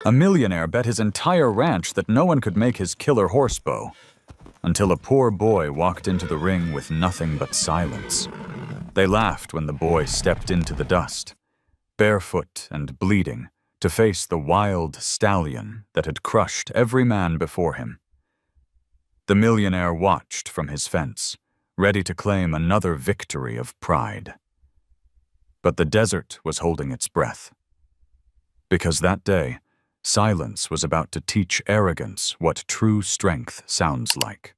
A millionaire bet his entire ranch that no one could make his killer horse bow, until a poor boy walked into the ring with nothing but silence. They laughed when the boy stepped into the dust, barefoot and bleeding, to face the wild stallion that had crushed every man before him. The millionaire watched from his fence, ready to claim another victory of pride. But the desert was holding its breath, because that day, silence was about to teach arrogance what true strength sounds like.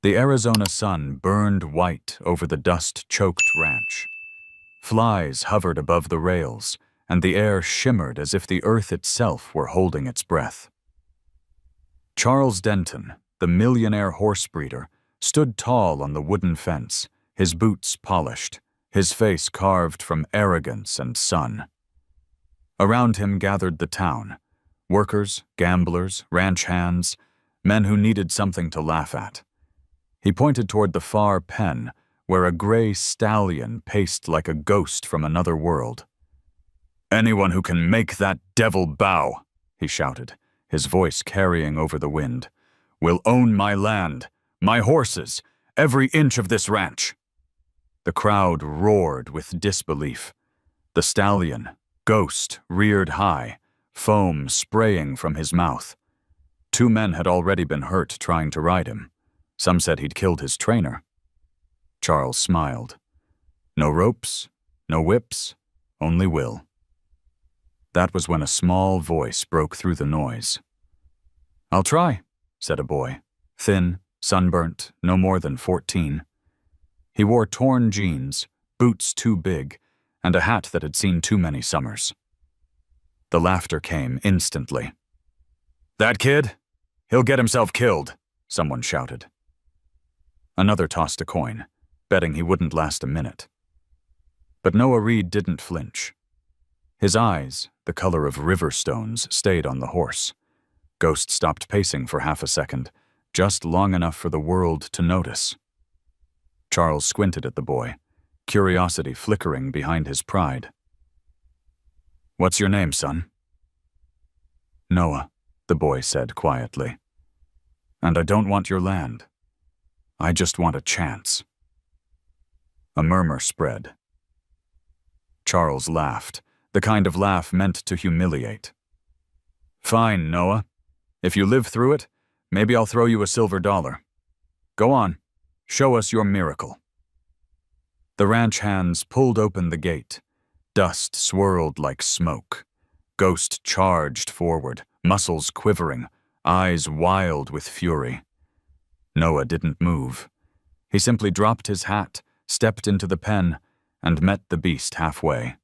The Arizona sun burned white over the dust-choked ranch. Flies hovered above the rails, and the air shimmered as if the earth itself were holding its breath. Charles Denton, the millionaire horse breeder, stood tall on the wooden fence, his boots polished, his face carved from arrogance and sun. Around him gathered the town, workers, gamblers, ranch hands, men who needed something to laugh at. He pointed toward the far pen, where a gray stallion paced like a ghost from another world. "Anyone who can make that devil bow," he shouted, his voice carrying over the wind, "will own my land, my horses, every inch of this ranch." The crowd roared with disbelief. The stallion, ghost, reared high, foam spraying from his mouth. 2 men had already been hurt trying to ride him. Some said he'd killed his trainer. Charles smiled. No ropes, no whips, only will. That was when a small voice broke through the noise. "I'll try," said a boy, thin, sunburnt, no more than 14. He wore torn jeans, boots too big, and a hat that had seen too many summers. The laughter came instantly. "That kid? He'll get himself killed," someone shouted. Another tossed a coin, betting he wouldn't last a minute. But Noah Reed didn't flinch. His eyes, the color of river stones, stayed on the horse. Ghost stopped pacing for half a second, just long enough for the world to notice. Charles squinted at the boy, curiosity flickering behind his pride. "What's your name, son?" "Noah," the boy said quietly. "And I don't want your land. I just want a chance." A murmur spread. Charles laughed, the kind of laugh meant to humiliate. "Fine, Noah. If you live through it, maybe I'll throw you a silver dollar. Go on, show us your miracle." The ranch hands pulled open the gate. Dust swirled like smoke. Ghost charged forward, muscles quivering, eyes wild with fury. Noah didn't move. He simply dropped his hat, stepped into the pen, and met the beast halfway.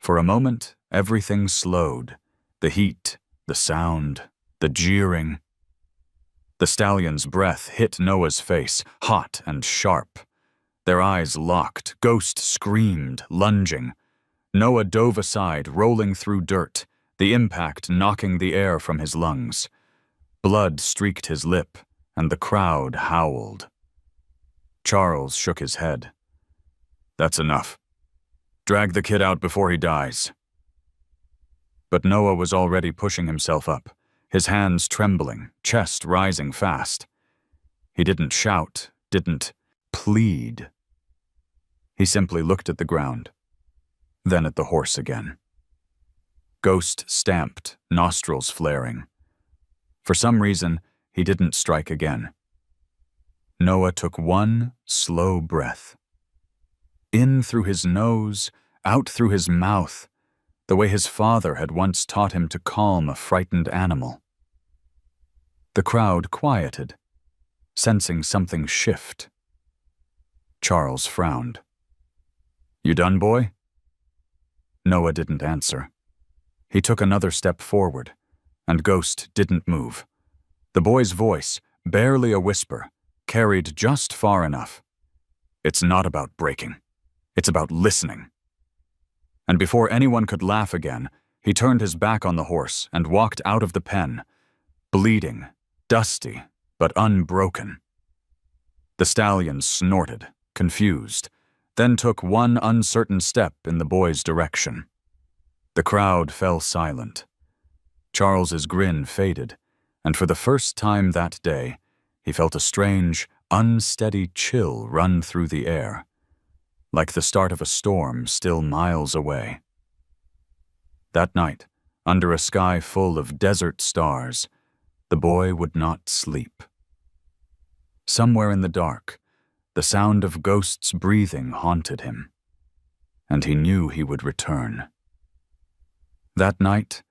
For a moment, everything slowed. The heat, the sound, the jeering. The stallion's breath hit Noah's face, hot and sharp. Their eyes locked. Ghost screamed, lunging. Noah dove aside, rolling through dirt, the impact knocking the air from his lungs. Blood streaked his lip, and the crowd howled. Charles shook his head. "That's enough. Drag the kid out before he dies." But Noah was already pushing himself up, his hands trembling, chest rising fast. He didn't shout, didn't plead. He simply looked at the ground, then at the horse again. Ghost stamped, nostrils flaring. For some reason, he didn't strike again. Noah took one slow breath. In through his nose, out through his mouth, the way his father had once taught him to calm a frightened animal. The crowd quieted, sensing something shift. Charles frowned. "You done, boy?" Noah didn't answer. He took another step forward, and Ghost didn't move. The boy's voice, barely a whisper, carried just far enough. "It's not about breaking. It's about listening." And before anyone could laugh again, he turned his back on the horse and walked out of the pen, bleeding, dusty, but unbroken. The stallion snorted, confused, then took one uncertain step in the boy's direction. The crowd fell silent. Charles's grin faded, and for the first time that day, he felt a strange, unsteady chill run through the air, like the start of a storm still miles away. That night, under a sky full of desert stars, the boy would not sleep. Somewhere in the dark, the sound of ghosts' breathing haunted him, and he knew he would return. That night,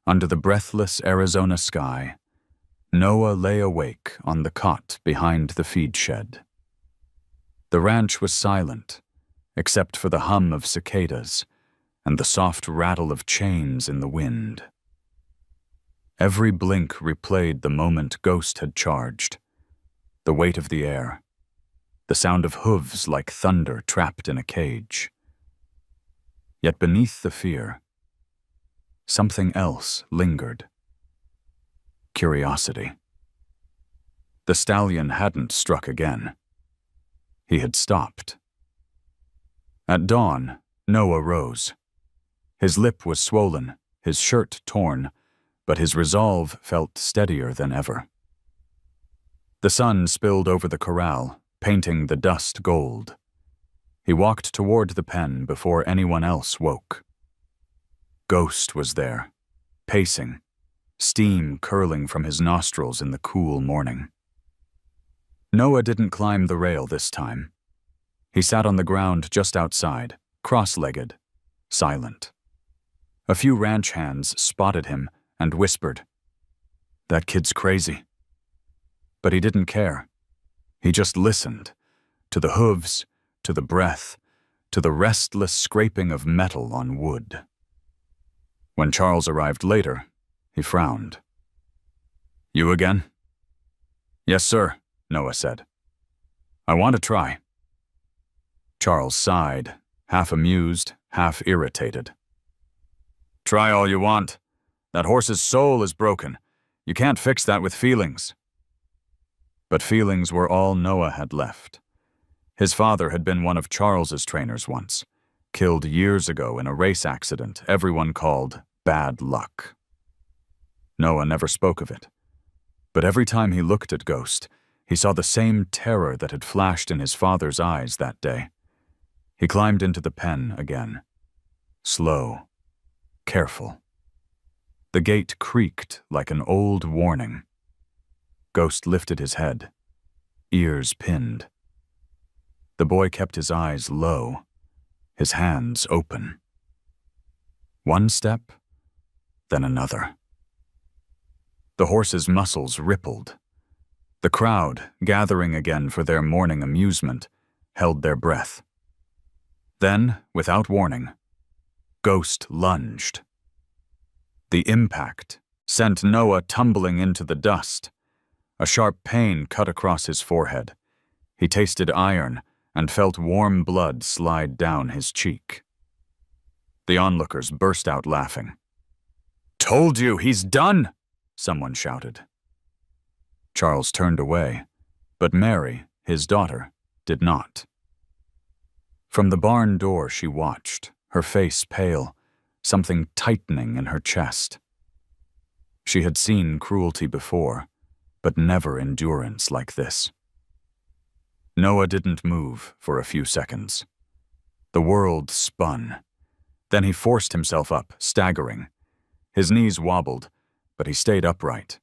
under the breathless Arizona sky, Noah lay awake on the cot behind the feed shed. The ranch was silent, except for the hum of cicadas and the soft rattle of chains in the wind. Every blink replayed the moment Ghost had charged, the weight of the air, the sound of hooves like thunder trapped in a cage. Yet beneath the fear, something else lingered. Curiosity. The stallion hadn't struck again. He had stopped. At dawn, Noah rose. His lip was swollen, his shirt torn, but his resolve felt steadier than ever. The sun spilled over the corral, painting the dust gold. He walked toward the pen before anyone else woke. Ghost was there, pacing, steam curling from his nostrils in the cool morning. Noah didn't climb the rail this time. He sat on the ground just outside, cross-legged, silent. A few ranch hands spotted him and whispered, "That kid's crazy." But he didn't care. He just listened, to the hooves, to the breath, to the restless scraping of metal on wood. When Charles arrived later, he frowned. "You again?" "Yes, sir," Noah said. "I want to try." Charles sighed, half amused, half irritated. "Try all you want. That horse's soul is broken. You can't fix that with feelings." But feelings were all Noah had left. His father had been one of Charles's trainers once, killed years ago in a race accident everyone called bad luck. Noah never spoke of it, but every time he looked at Ghost, he saw the same terror that had flashed in his father's eyes that day. He climbed into the pen again. Slow, careful. The gate creaked like an old warning. Ghost lifted his head, ears pinned. The boy kept his eyes low, his hands open. One step, then another. The horse's muscles rippled. The crowd, gathering again for their morning amusement, held their breath. Then, without warning, Ghost lunged. The impact sent Noah tumbling into the dust. A sharp pain cut across his forehead. He tasted iron and felt warm blood slide down his cheek. The onlookers burst out laughing. "Told you, he's done!" someone shouted. Charles turned away, but Mary, his daughter, did not. From the barn door she watched, her face pale, something tightening in her chest. She had seen cruelty before, but never endurance like this. Noah didn't move for a few seconds. The world spun. Then he forced himself up, staggering. His knees wobbled, but he stayed upright.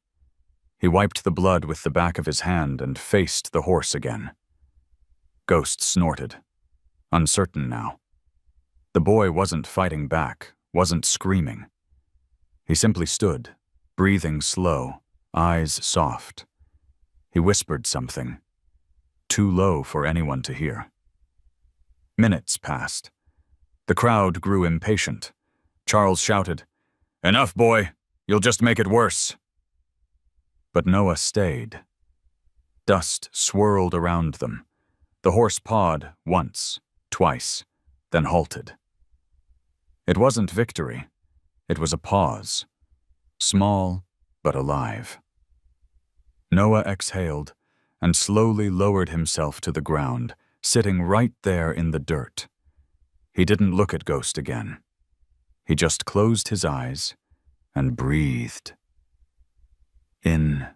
He wiped the blood with the back of his hand and faced the horse again. Ghost snorted, uncertain now. The boy wasn't fighting back, wasn't screaming. He simply stood, breathing slow, eyes soft. He whispered something, too low for anyone to hear. Minutes passed. The crowd grew impatient. Charles shouted, "Enough, boy! You'll just make it worse." But Noah stayed. Dust swirled around them. The horse pawed once, twice, then halted. It wasn't victory. It was a pause. Small, but alive. Noah exhaled and slowly lowered himself to the ground, sitting right there in the dirt. He didn't look at Ghost again. He just closed his eyes and breathed. In,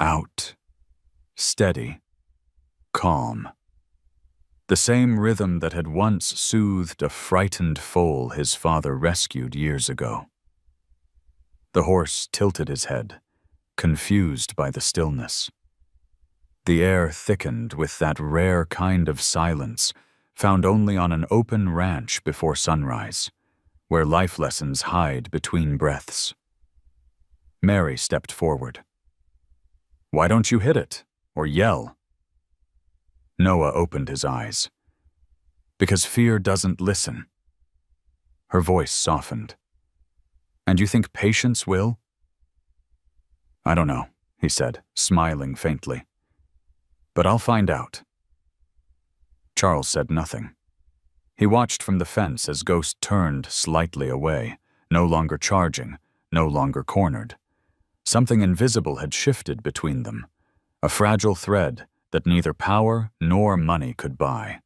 out, steady, calm. The same rhythm that had once soothed a frightened foal his father rescued years ago. The horse tilted his head, confused by the stillness. The air thickened with that rare kind of silence found only on an open ranch before sunrise, where life lessons hide between breaths. Mary stepped forward. "Why don't you hit it, or yell?" Noah opened his eyes. "Because fear doesn't listen." Her voice softened. "And you think patience will?" "I don't know," he said, smiling faintly. "But I'll find out." Charles said nothing. He watched from the fence as Ghost turned slightly away, no longer charging, no longer cornered. Something invisible had shifted between them, a fragile thread that neither power nor money could buy.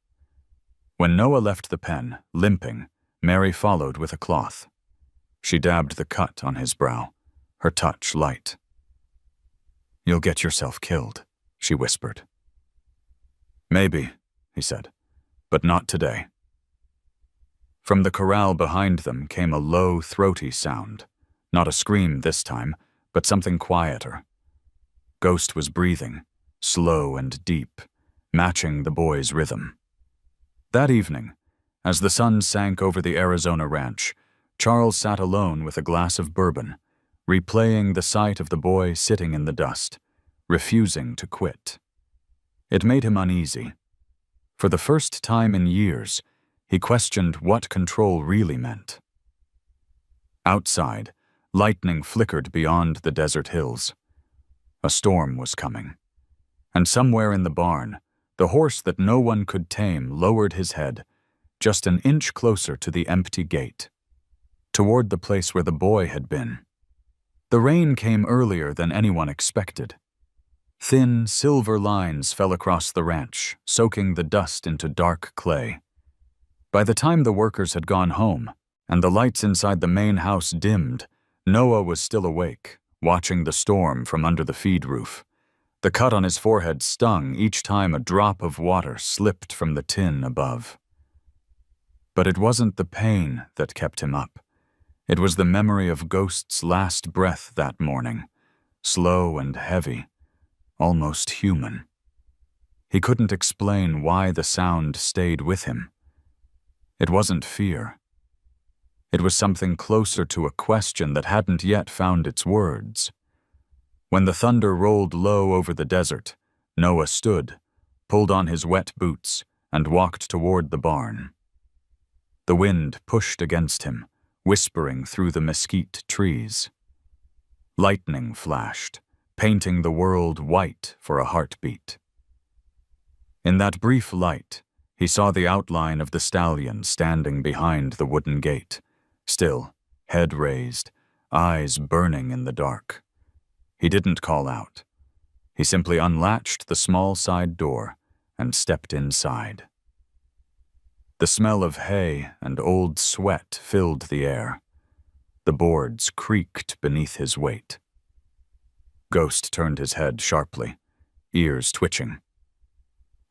When Noah left the pen, limping, Mary followed with a cloth. She dabbed the cut on his brow, her touch light. "You'll get yourself killed," she whispered. "Maybe," he said, "but not today." From the corral behind them came a low, throaty sound. Not a scream this time, but something quieter. Ghost was breathing, slow and deep, matching the boy's rhythm. That evening, as the sun sank over the Arizona ranch, Charles sat alone with a glass of bourbon, replaying the sight of the boy sitting in the dust, refusing to quit. It made him uneasy. For the first time in years, he questioned what control really meant. Outside, lightning flickered beyond the desert hills. A storm was coming. And somewhere in the barn, the horse that no one could tame lowered his head, just an inch closer to the empty gate, toward the place where the boy had been. The rain came earlier than anyone expected. Thin, silver lines fell across the ranch, soaking the dust into dark clay. By the time the workers had gone home, and the lights inside the main house dimmed, Noah was still awake, watching the storm from under the feed roof. The cut on his forehead stung each time a drop of water slipped from the tin above. But it wasn't the pain that kept him up. It was the memory of Ghost's last breath that morning, slow and heavy, almost human. He couldn't explain why the sound stayed with him. It wasn't fear. It was something closer to a question that hadn't yet found its words. When the thunder rolled low over the desert, Noah stood, pulled on his wet boots, and walked toward the barn. The wind pushed against him, whispering through the mesquite trees. Lightning flashed, painting the world white for a heartbeat. In that brief light, he saw the outline of the stallion standing behind the wooden gate, still, head raised, eyes burning in the dark. He didn't call out. He simply unlatched the small side door and stepped inside. The smell of hay and old sweat filled the air. The boards creaked beneath his weight. Ghost turned his head sharply, ears twitching.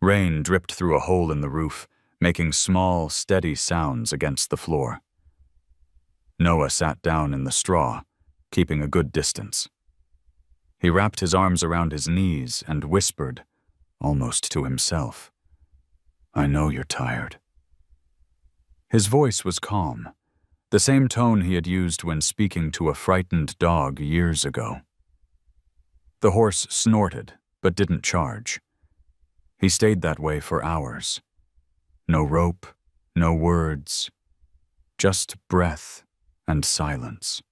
Rain dripped through a hole in the roof, making small, steady sounds against the floor. Noah sat down in the straw, keeping a good distance. He wrapped his arms around his knees and whispered, almost to himself, "I know you're tired." His voice was calm, the same tone he had used when speaking to a frightened dog years ago. The horse snorted, but didn't charge. He stayed that way for hours. No rope, no words, just breath and silence.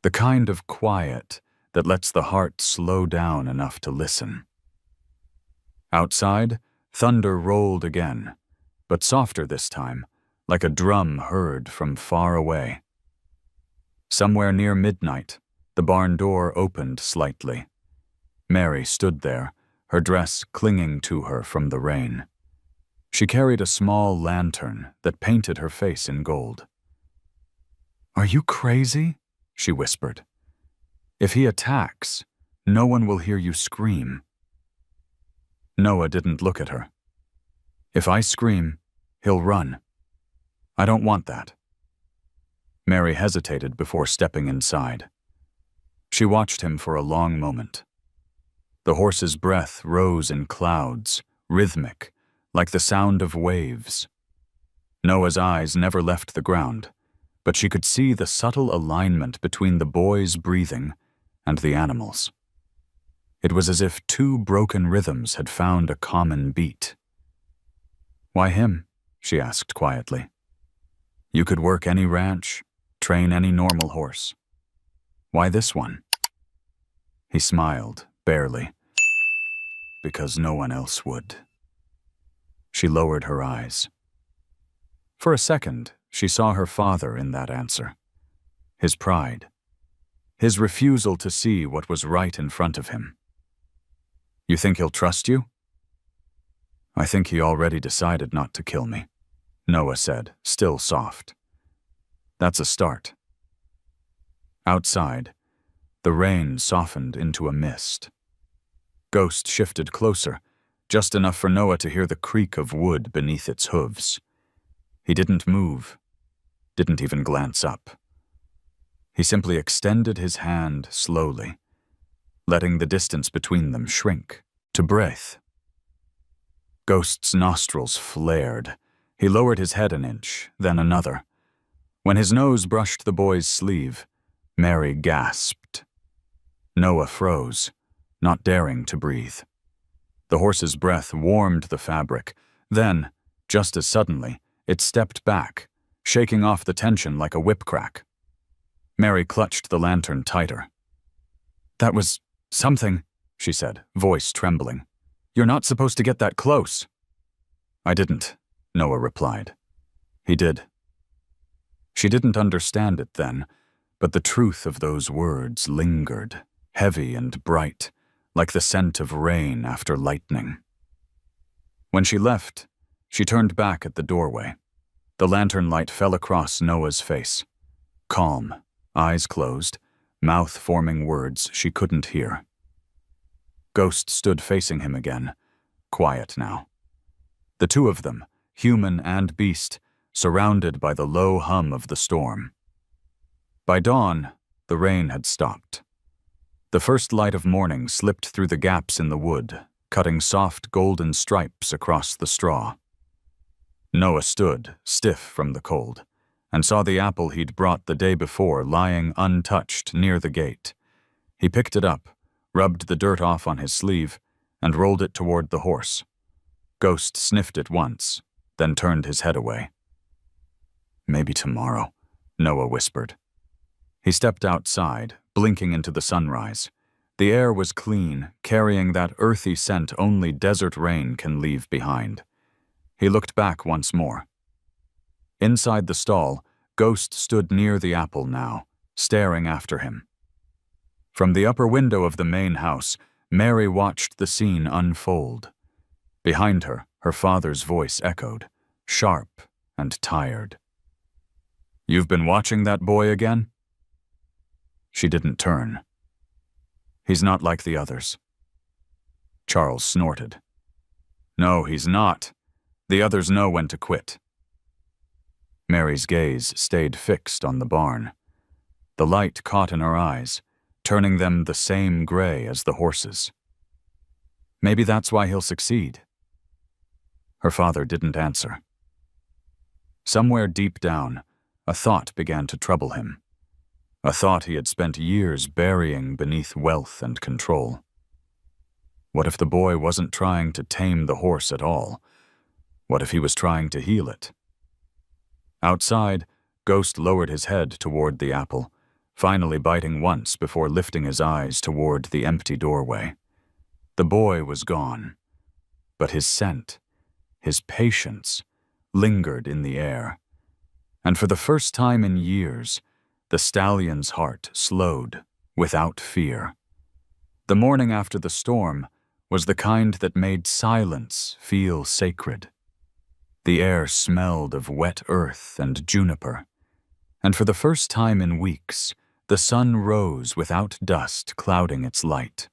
The kind of quiet that lets the heart slow down enough to listen. Outside, thunder rolled again, but softer this time, like a drum heard from far away. Somewhere near midnight, the barn door opened slightly. Mary stood there, her dress clinging to her from the rain. She carried a small lantern that painted her face in gold. "Are you crazy?" she whispered. "If he attacks, no one will hear you scream." Noah didn't look at her. "If I scream, he'll run. I don't want that." Mary hesitated before stepping inside. She watched him for a long moment. The horse's breath rose in clouds, rhythmic, like the sound of waves. Noah's eyes never left the ground, but she could see the subtle alignment between the boy's breathing and the animal's. It was as if two broken rhythms had found a common beat. "Why him?" she asked quietly. "You could work any ranch, train any normal horse. Why this one?" He smiled, barely. "Because no one else would." She lowered her eyes. For a second, she saw her father in that answer. His pride. His refusal to see what was right in front of him. "You think he'll trust you?" "I think he already decided not to kill me," Noah said, still soft. "That's a start." Outside, the rain softened into a mist. Ghost shifted closer, just enough for Noah to hear the creak of wood beneath its hooves. He didn't move, didn't even glance up. He simply extended his hand slowly, letting the distance between them shrink to breath. Ghost's nostrils flared. He lowered his head an inch, then another. When his nose brushed the boy's sleeve, Mary gasped. Noah froze, not daring to breathe. The horse's breath warmed the fabric. Then, just as suddenly, it stepped back, shaking off the tension like a whip crack. Mary clutched the lantern tighter. "That was something," she said, voice trembling. "You're not supposed to get that close." "I didn't," Noah replied. "He did." She didn't understand it then, but the truth of those words lingered, heavy and bright, like the scent of rain after lightning. When she left, she turned back at the doorway. The lantern light fell across Noah's face. Calm, eyes closed, mouth forming words she couldn't hear. Ghost stood facing him again, quiet now. The two of them, human and beast, surrounded by the low hum of the storm. By dawn, the rain had stopped. The first light of morning slipped through the gaps in the wood, cutting soft golden stripes across the straw. Noah stood, stiff from the cold, and saw the apple he'd brought the day before lying untouched near the gate. He picked it up, rubbed the dirt off on his sleeve, and rolled it toward the horse. Ghost sniffed it once, then turned his head away. "Maybe tomorrow," Noah whispered. He stepped outside, blinking into the sunrise. The air was clean, carrying that earthy scent only desert rain can leave behind. He looked back once more. Inside the stall, Ghost stood near the apple now, staring after him. From the upper window of the main house, Mary watched the scene unfold. Behind her, her father's voice echoed, sharp and tired. "You've been watching that boy again?" She didn't turn. "He's not like the others." Charles snorted. "No, he's not. The others know when to quit." Mary's gaze stayed fixed on the barn. The light caught in her eyes, turning them the same gray as the horses. "Maybe that's why he'll succeed." Her father didn't answer. Somewhere deep down, a thought began to trouble him. A thought he had spent years burying beneath wealth and control. What if the boy wasn't trying to tame the horse at all? What if he was trying to heal it? Outside, Ghost lowered his head toward the apple, finally biting once before lifting his eyes toward the empty doorway. The boy was gone, but his scent, his patience, lingered in the air. And for the first time in years, the stallion's heart slowed without fear. The morning after the storm was the kind that made silence feel sacred. The air smelled of wet earth and juniper. And for the first time in weeks, the sun rose without dust clouding its light.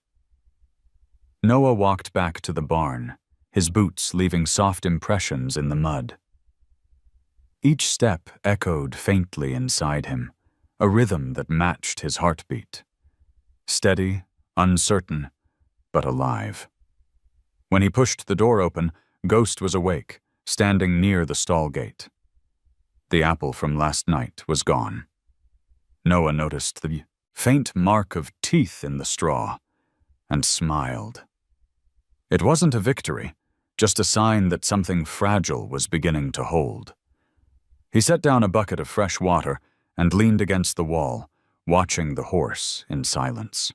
Noah walked back to the barn, his boots leaving soft impressions in the mud. Each step echoed faintly inside him, a rhythm that matched his heartbeat. Steady, uncertain, but alive. When he pushed the door open, Ghost was awake, standing near the stall gate. The apple from last night was gone. Noah noticed the faint mark of teeth in the straw and smiled. It wasn't a victory, just a sign that something fragile was beginning to hold. He set down a bucket of fresh water and leaned against the wall, watching the horse in silence.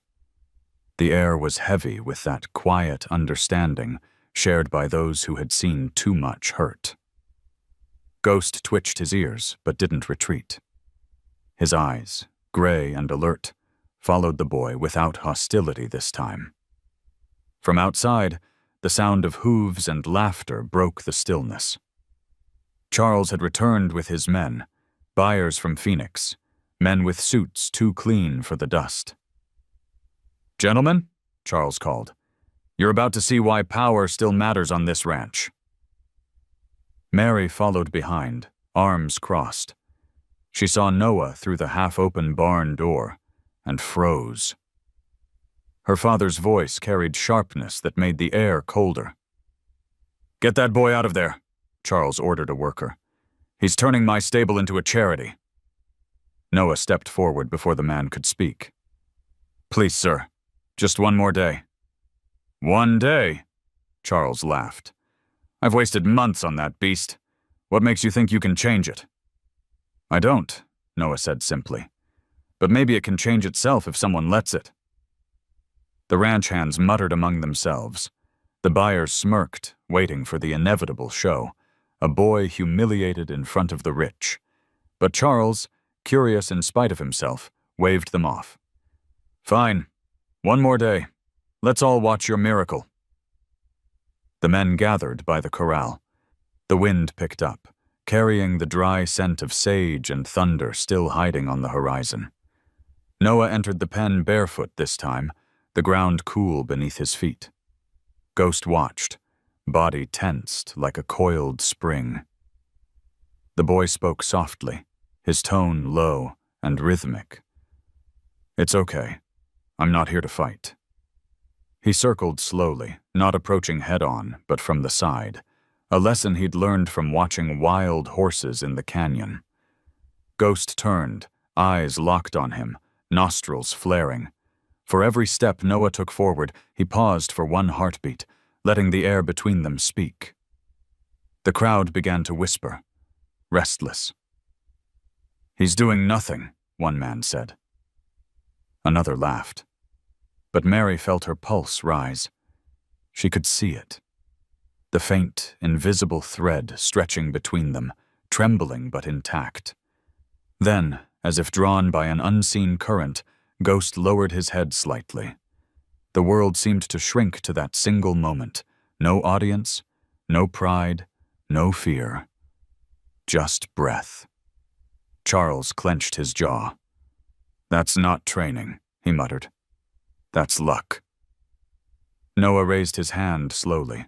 The air was heavy with that quiet understanding shared by those who had seen too much hurt. Ghost twitched his ears but didn't retreat. His eyes, gray and alert, followed the boy without hostility this time. From outside, the sound of hooves and laughter broke the stillness. Charles had returned with his men, buyers from Phoenix, men with suits too clean for the dust. "Gentlemen," Charles called, "you're about to see why power still matters on this ranch." Mary followed behind, arms crossed. She saw Noah through the half-open barn door and froze. Her father's voice carried sharpness that made the air colder. "Get that boy out of there," Charles ordered a worker. "He's turning my stable into a charity." Noah stepped forward before the man could speak. "Please, sir, just one more day." "1 day?" Charles laughed. "I've wasted months on that beast. What makes you think you can change it?" "I don't," Noah said simply. "But maybe it can change itself if someone lets it." The ranch hands muttered among themselves. The buyers smirked, waiting for the inevitable show, a boy humiliated in front of the rich. But Charles, curious in spite of himself, waved them off. "Fine. 1 more day. Let's all watch your miracle." The men gathered by the corral. The wind picked up, carrying the dry scent of sage and thunder still hiding on the horizon. Noah entered the pen barefoot this time, the ground cool beneath his feet. Ghost watched, body tensed like a coiled spring. The boy spoke softly, his tone low and rhythmic. "It's okay. I'm not here to fight." He circled slowly, not approaching head-on, but from the side, a lesson he'd learned from watching wild horses in the canyon. Ghost turned, eyes locked on him, nostrils flaring. For every step Noah took forward, he paused for one heartbeat, letting the air between them speak. The crowd began to whisper, restless. "He's doing nothing," one man said. Another laughed. But Mary felt her pulse rise. She could see it. The faint, invisible thread stretching between them, trembling but intact. Then, as if drawn by an unseen current, Ghost lowered his head slightly. The world seemed to shrink to that single moment. No audience, no pride, no fear. Just breath. Charles clenched his jaw. "That's not training," he muttered. "That's luck." Noah raised his hand slowly,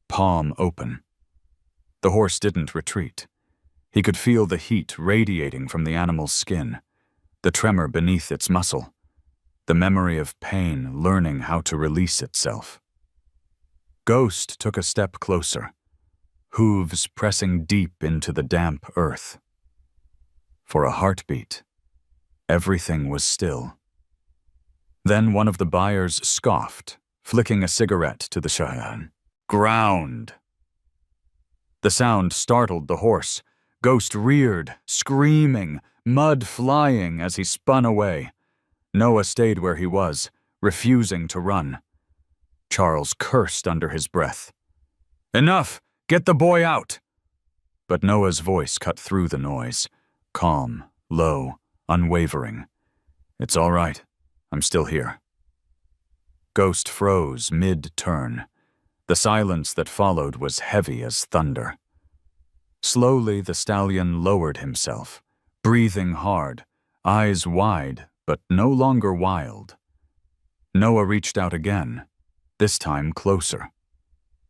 palm open. The horse didn't retreat. He could feel the heat radiating from the animal's skin, the tremor beneath its muscle, the memory of pain learning how to release itself. Ghost took a step closer, hooves pressing deep into the damp earth. For a heartbeat, everything was still. Then one of the buyers scoffed, flicking a cigarette to the shahan. "Ground!" The sound startled the horse. Ghost reared, screaming, mud flying as he spun away. Noah stayed where he was, refusing to run. Charles cursed under his breath. "Enough! Get the boy out!" But Noah's voice cut through the noise, calm, low, unwavering. "It's all right. I'm still here." Ghost froze mid-turn. The silence that followed was heavy as thunder. Slowly the stallion lowered himself, breathing hard, eyes wide but no longer wild. Noah reached out again, this time closer.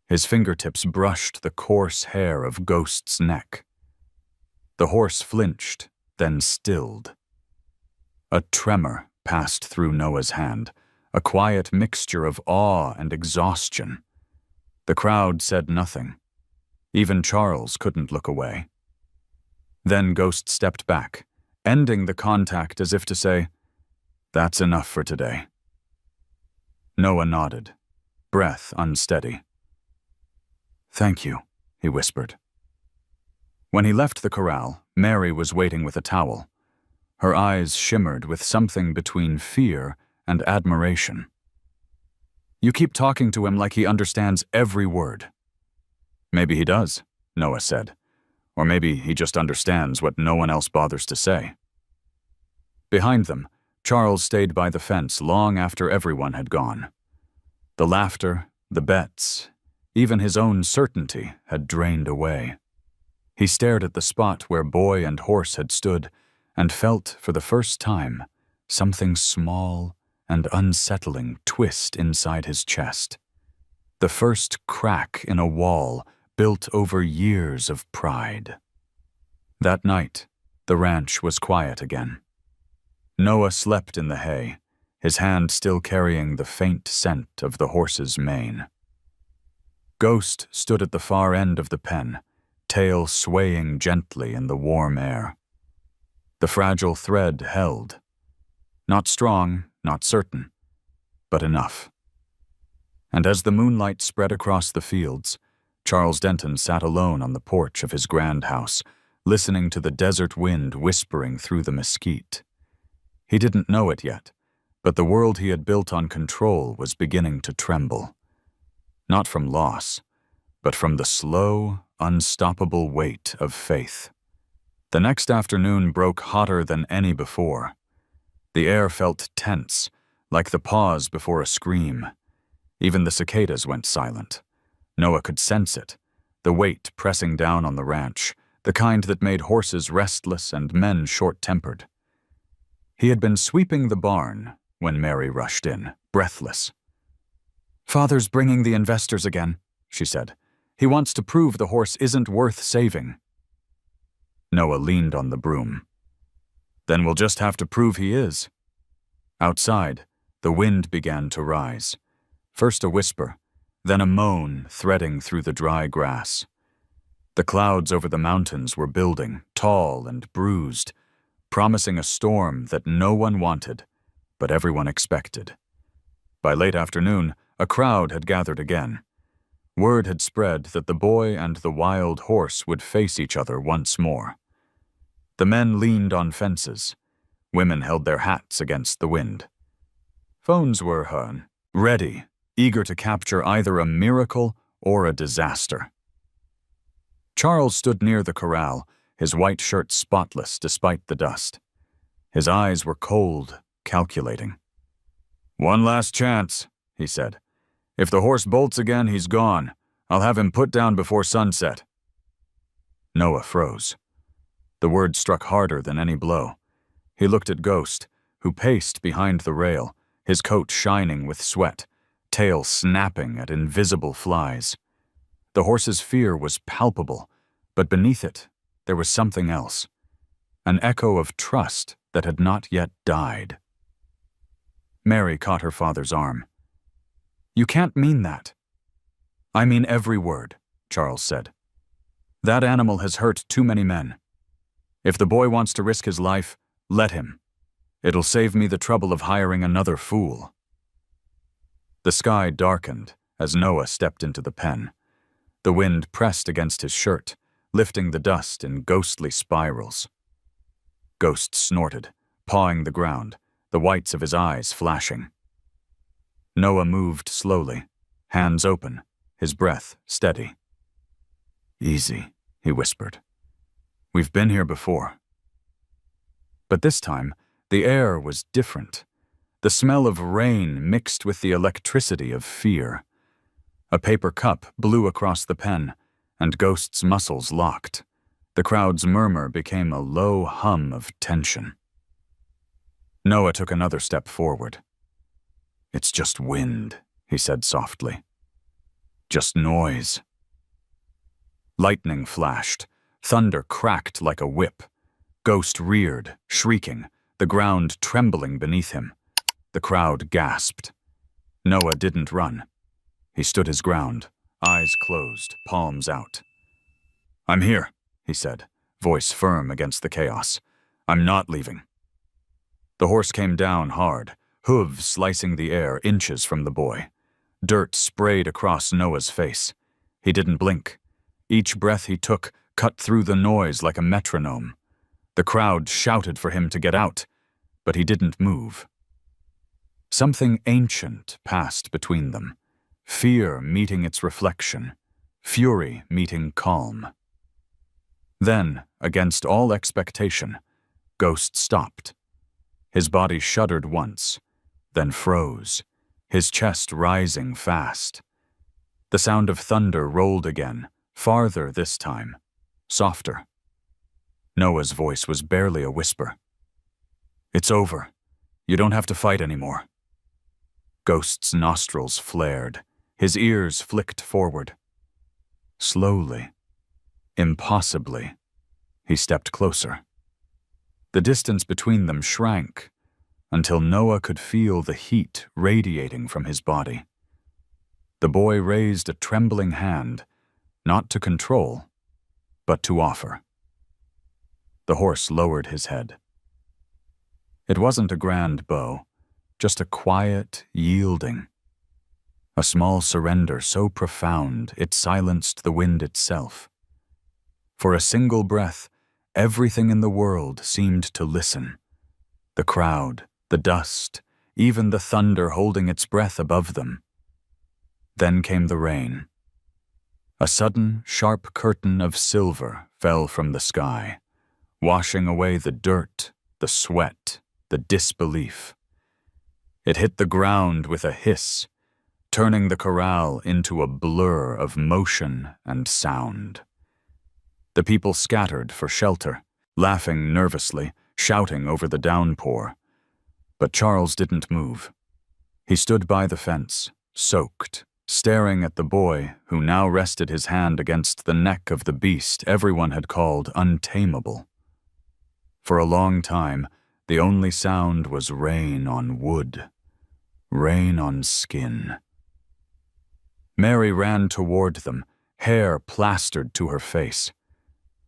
His fingertips brushed the coarse hair of Ghost's neck. The horse flinched, then stilled. A tremor passed through Noah's hand, a quiet mixture of awe and exhaustion. The crowd said nothing. Even Charles couldn't look away. Then Ghost stepped back, ending the contact as if to say, "That's enough for today." Noah nodded, breath unsteady. "Thank you," he whispered. When he left the corral, Mary was waiting with a towel. Her eyes shimmered with something between fear and admiration. "You keep talking to him like he understands every word." "Maybe he does," Noah said. "Or maybe he just understands what no one else bothers to say." Behind them, Charles stayed by the fence long after everyone had gone. The laughter, the bets, even his own certainty had drained away. He stared at the spot where boy and horse had stood and felt, for the first time, something small and unsettling twist inside his chest. The first crack in a wall built over years of pride. That night, the ranch was quiet again. Noah slept in the hay, his hand still carrying the faint scent of the horse's mane. Ghost stood at the far end of the pen, tail swaying gently in the warm air. The fragile thread held. Not strong, not certain, but enough. And as the moonlight spread across the fields, Charles Denton sat alone on the porch of his grand house, listening to the desert wind whispering through the mesquite. He didn't know it yet, but the world he had built on control was beginning to tremble. Not from loss, but from the slow, unstoppable weight of faith. The next afternoon broke hotter than any before. The air felt tense, like the pause before a scream. Even the cicadas went silent. Noah could sense it, the weight pressing down on the ranch, the kind that made horses restless and men short-tempered. He had been sweeping the barn when Mary rushed in, breathless. "Father's bringing the investors again," she said. "He wants to prove the horse isn't worth saving." Noah leaned on the broom. "Then we'll just have to prove he is." Outside, the wind began to rise. First a whisper, then a moan threading through the dry grass. The clouds over the mountains were building, tall and bruised, promising a storm that no one wanted, but everyone expected. By late afternoon, a crowd had gathered again. Word had spread that the boy and the wild horse would face each other once more. The men leaned on fences. Women held their hats against the wind. Phones were ready, eager to capture either a miracle or a disaster. Charles stood near the corral, his white shirt spotless despite the dust. His eyes were cold, calculating. "One last chance," he said. "If the horse bolts again, he's gone. I'll have him put down before sunset." Noah froze. The word struck harder than any blow. He looked at Ghost, who paced behind the rail, his coat shining with sweat, tail snapping at invisible flies. The horse's fear was palpable, but beneath it, there was something else. An echo of trust that had not yet died. Mary caught her father's arm. "You can't mean that." "I mean every word," Charles said. "That animal has hurt too many men. If the boy wants to risk his life, let him. It'll save me the trouble of hiring another fool." The sky darkened as Noah stepped into the pen. The wind pressed against his shirt, lifting the dust in ghostly spirals. Ghost snorted, pawing the ground, the whites of his eyes flashing. Noah moved slowly, hands open, his breath steady. "Easy," he whispered. "We've been here before." But this time, the air was different. The smell of rain mixed with the electricity of fear. A paper cup blew across the pen, and Ghost's muscles locked. The crowd's murmur became a low hum of tension. Noah took another step forward. "It's just wind," he said softly. "Just noise." Lightning flashed. Thunder cracked like a whip. Ghost reared, shrieking, the ground trembling beneath him. The crowd gasped. Noah didn't run. He stood his ground, eyes closed, palms out. "I'm here," he said, voice firm against the chaos. "I'm not leaving." The horse came down hard, hooves slicing the air inches from the boy. Dirt sprayed across Noah's face. He didn't blink. Each breath he took cut through the noise like a metronome. The crowd shouted for him to get out, but he didn't move. Something ancient passed between them, fear meeting its reflection, fury meeting calm. Then, against all expectation, Ghost stopped. His body shuddered once, then froze, his chest rising fast. The sound of thunder rolled again, farther this time, softer. Noah's voice was barely a whisper. "It's over. You don't have to fight anymore." Ghost's nostrils flared, his ears flicked forward. Slowly, impossibly, he stepped closer. The distance between them shrank until Noah could feel the heat radiating from his body. The boy raised a trembling hand, not to control, but to offer. The horse lowered his head. It wasn't a grand bow, just a quiet yielding. A small surrender so profound it silenced the wind itself. For a single breath, everything in the world seemed to listen. The crowd, the dust, even the thunder holding its breath above them. Then came the rain. A sudden, sharp curtain of silver fell from the sky, washing away the dirt, the sweat, the disbelief. It hit the ground with a hiss, turning the corral into a blur of motion and sound. The people scattered for shelter, laughing nervously, shouting over the downpour. But Charles didn't move. He stood by the fence, soaked, staring at the boy who now rested his hand against the neck of the beast everyone had called untamable. For a long time, the only sound was rain on wood, rain on skin. Mary ran toward them, hair plastered to her face.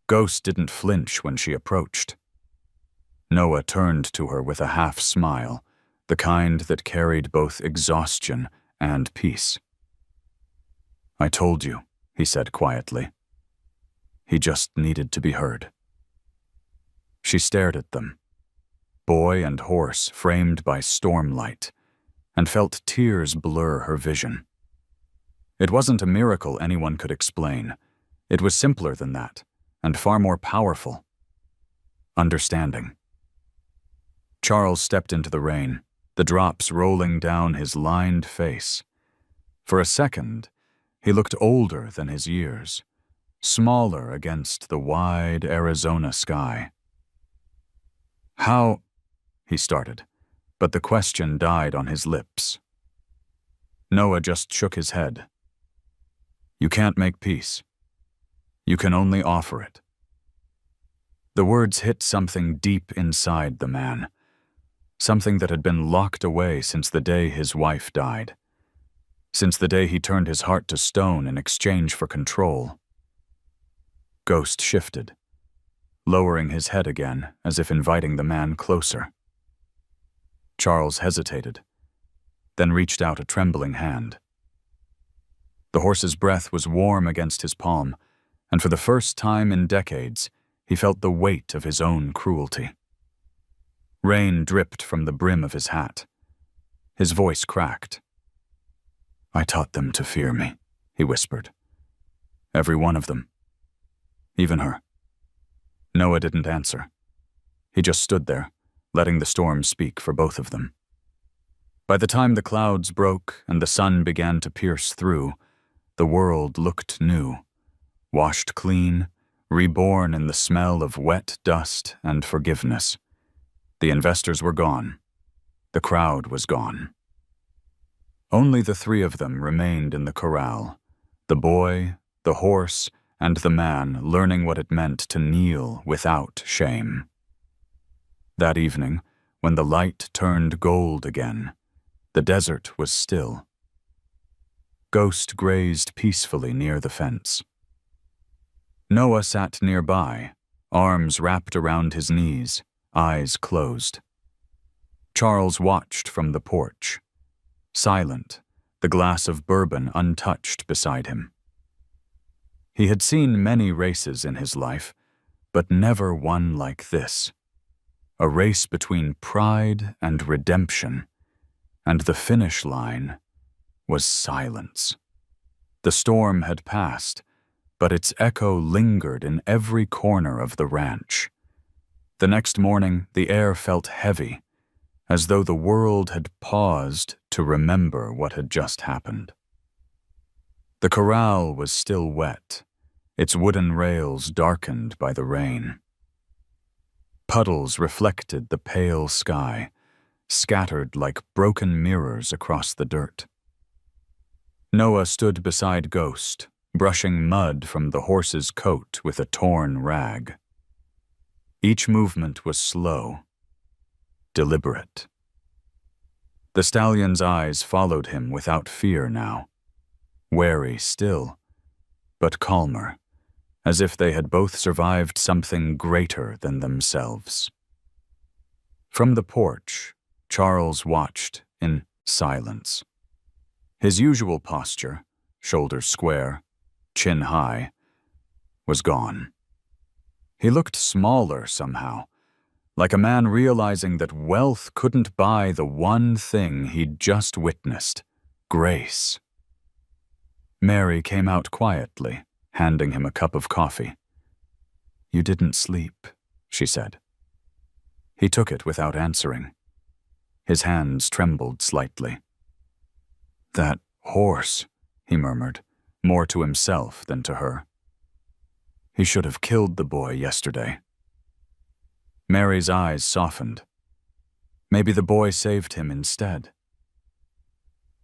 Ghost didn't flinch when she approached. Noah turned to her with a half-smile, the kind that carried both exhaustion and peace. "I told you," he said quietly. He just needed to be heard. She stared at them, boy and horse framed by stormlight, and felt tears blur her vision. It wasn't a miracle anyone could explain. It was simpler than that, and far more powerful. Understanding. Charles stepped into the rain, the drops rolling down his lined face. For a second, he looked older than his years, smaller against the wide Arizona sky. "How?" he started, but the question died on his lips. Noah just shook his head. "You can't make peace. You can only offer it." The words hit something deep inside the man, something that had been locked away since the day his wife died, since the day he turned his heart to stone in exchange for control. Ghost shifted, lowering his head again as if inviting the man closer. Charles hesitated, then reached out a trembling hand. The horse's breath was warm against his palm, and for the first time in decades, he felt the weight of his own cruelty. Rain dripped from the brim of his hat. His voice cracked. "I taught them to fear me," he whispered. "Every one of them. Even her." Noah didn't answer. He just stood there, letting the storm speak for both of them. By the time the clouds broke and the sun began to pierce through, the world looked new, washed clean, reborn in the smell of wet dust and forgiveness. The investors were gone. The crowd was gone. Only the three of them remained in the corral, the boy, the horse, and the man learning what it meant to kneel without shame. That evening, when the light turned gold again, the desert was still. Ghost grazed peacefully near the fence. Noah sat nearby, arms wrapped around his knees, eyes closed. Charles watched from the porch, silent, the glass of bourbon untouched beside him. He had seen many races in his life, but never one like this. A race between pride and redemption, and the finish line was silence. The storm had passed, but its echo lingered in every corner of the ranch. The next morning, the air felt heavy, as though the world had paused to remember what had just happened. The corral was still wet, its wooden rails darkened by the rain. Puddles reflected the pale sky, scattered like broken mirrors across the dirt. Noah stood beside Ghost, brushing mud from the horse's coat with a torn rag. Each movement was slow, deliberate. The stallion's eyes followed him without fear now, wary still, but calmer, as if they had both survived something greater than themselves. From the porch, Charles watched in silence. His usual posture, shoulders square, chin high, was gone. He looked smaller somehow, like a man realizing that wealth couldn't buy the one thing he'd just witnessed, grace. Mary came out quietly, handing him a cup of coffee. "You didn't sleep," she said. He took it without answering. His hands trembled slightly. "That horse," he murmured, more to himself than to her. "He should have killed the boy yesterday." Mary's eyes softened. Maybe the boy saved him instead.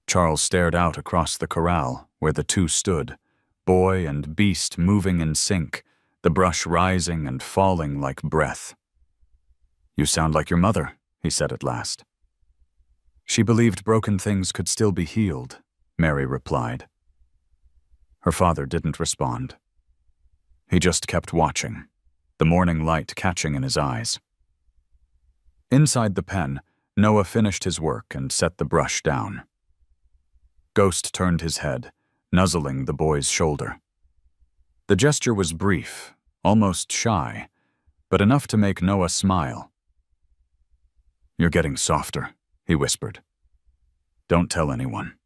Charles stared out across the corral, where the two stood, boy and beast moving in sync, the brush rising and falling like breath. "You sound like your mother," he said at last. "She believed broken things could still be healed," Mary replied. Her father didn't respond. He just kept watching, the morning light catching in his eyes. Inside the pen, Noah finished his work and set the brush down. Ghost turned his head, nuzzling the boy's shoulder. The gesture was brief, almost shy, but enough to make Noah smile. "You're getting softer," he whispered. "Don't tell anyone."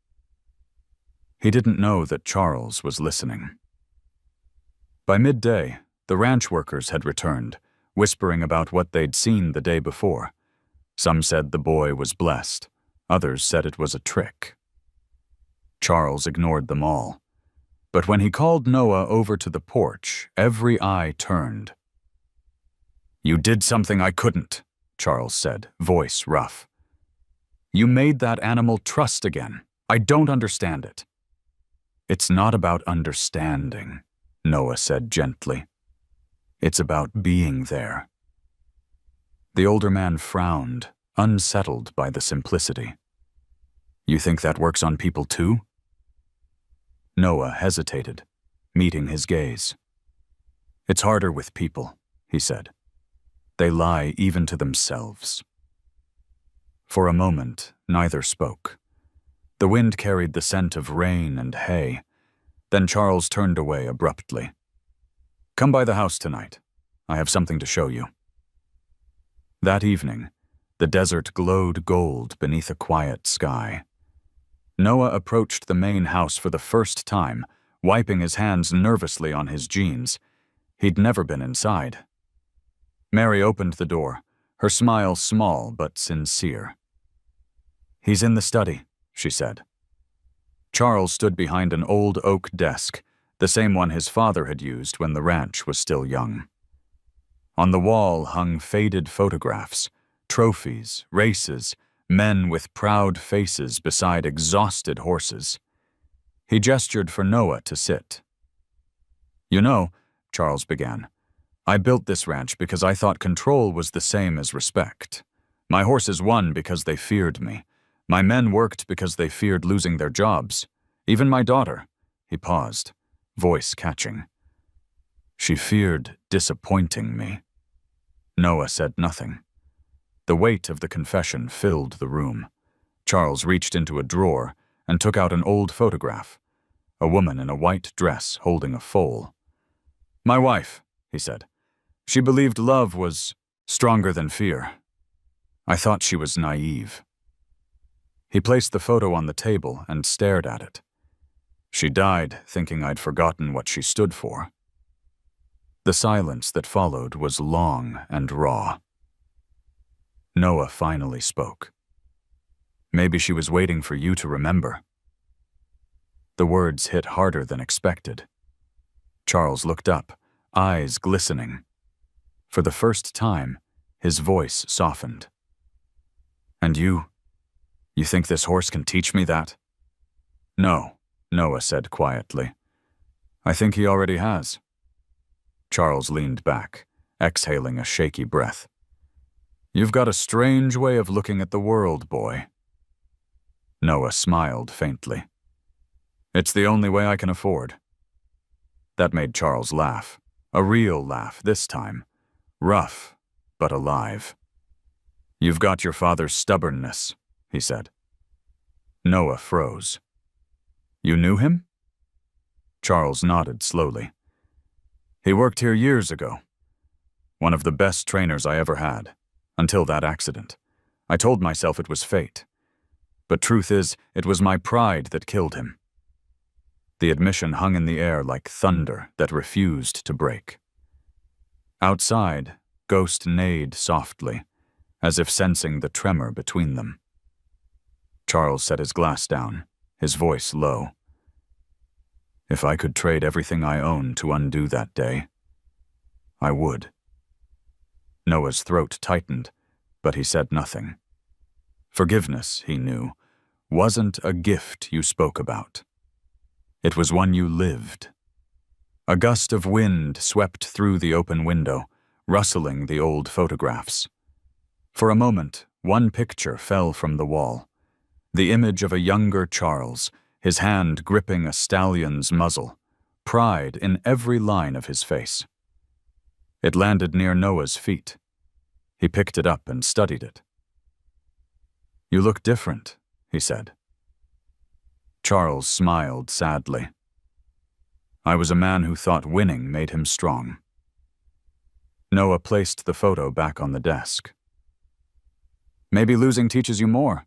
He didn't know that Charles was listening. By midday, the ranch workers had returned, whispering about what they'd seen the day before. Some said the boy was blessed, others said it was a trick. Charles ignored them all. But when he called Noah over to the porch, every eye turned. "You did something I couldn't," Charles said, voice rough. "You made that animal trust again. I don't understand it." "It's not about understanding," Noah said gently. "It's about being there." The older man frowned, unsettled by the simplicity. "You think that works on people too?" Noah hesitated, meeting his gaze. "It's harder with people," he said. "They lie even to themselves." For a moment, neither spoke. The wind carried the scent of rain and hay. Then Charles turned away abruptly. "Come by the house tonight. I have something to show you." That evening, the desert glowed gold beneath a quiet sky. Noah approached the main house for the first time, wiping his hands nervously on his jeans. He'd never been inside. Mary opened the door, her smile small but sincere. "He's in the study," she said. Charles stood behind an old oak desk, the same one his father had used when the ranch was still young. On the wall hung faded photographs, trophies, races, men with proud faces beside exhausted horses. He gestured for Noah to sit. "You know," Charles began, "I built this ranch because I thought control was the same as respect. My horses won because they feared me. My men worked because they feared losing their jobs. Even my daughter." He paused, voice catching. "She feared disappointing me." Noah said nothing. The weight of the confession filled the room. Charles reached into a drawer and took out an old photograph, a woman in a white dress holding a foal. "My wife," he said. "She believed love was stronger than fear. I thought she was naive." He placed the photo on the table and stared at it. "She died thinking I'd forgotten what she stood for." The silence that followed was long and raw. Noah finally spoke. "Maybe she was waiting for you to remember." The words hit harder than expected. Charles looked up, eyes glistening. For the first time, his voice softened. "And you think this horse can teach me that?" "No," Noah said quietly. "I think he already has." Charles leaned back, exhaling a shaky breath. "You've got a strange way of looking at the world, boy." Noah smiled faintly. "It's the only way I can afford." That made Charles laugh, a real laugh this time, rough but alive. "You've got your father's stubbornness," he said. Noah froze. "You knew him?" Charles nodded slowly. "He worked here years ago. One of the best trainers I ever had, until that accident. I told myself it was fate. But truth is, it was my pride that killed him." The admission hung in the air like thunder that refused to break. Outside, Ghost neighed softly, as if sensing the tremor between them. Charles set his glass down, his voice low. "If I could trade everything I own to undo that day, I would." Noah's throat tightened, but he said nothing. Forgiveness, he knew, wasn't a gift you spoke about. It was one you lived. A gust of wind swept through the open window, rustling the old photographs. For a moment, one picture fell from the wall. The image of a younger Charles, his hand gripping a stallion's muzzle, pride in every line of his face. It landed near Noah's feet. He picked it up and studied it. "You look different," he said. Charles smiled sadly. "I was a man who thought winning made him strong." Noah placed the photo back on the desk. "Maybe losing teaches you more."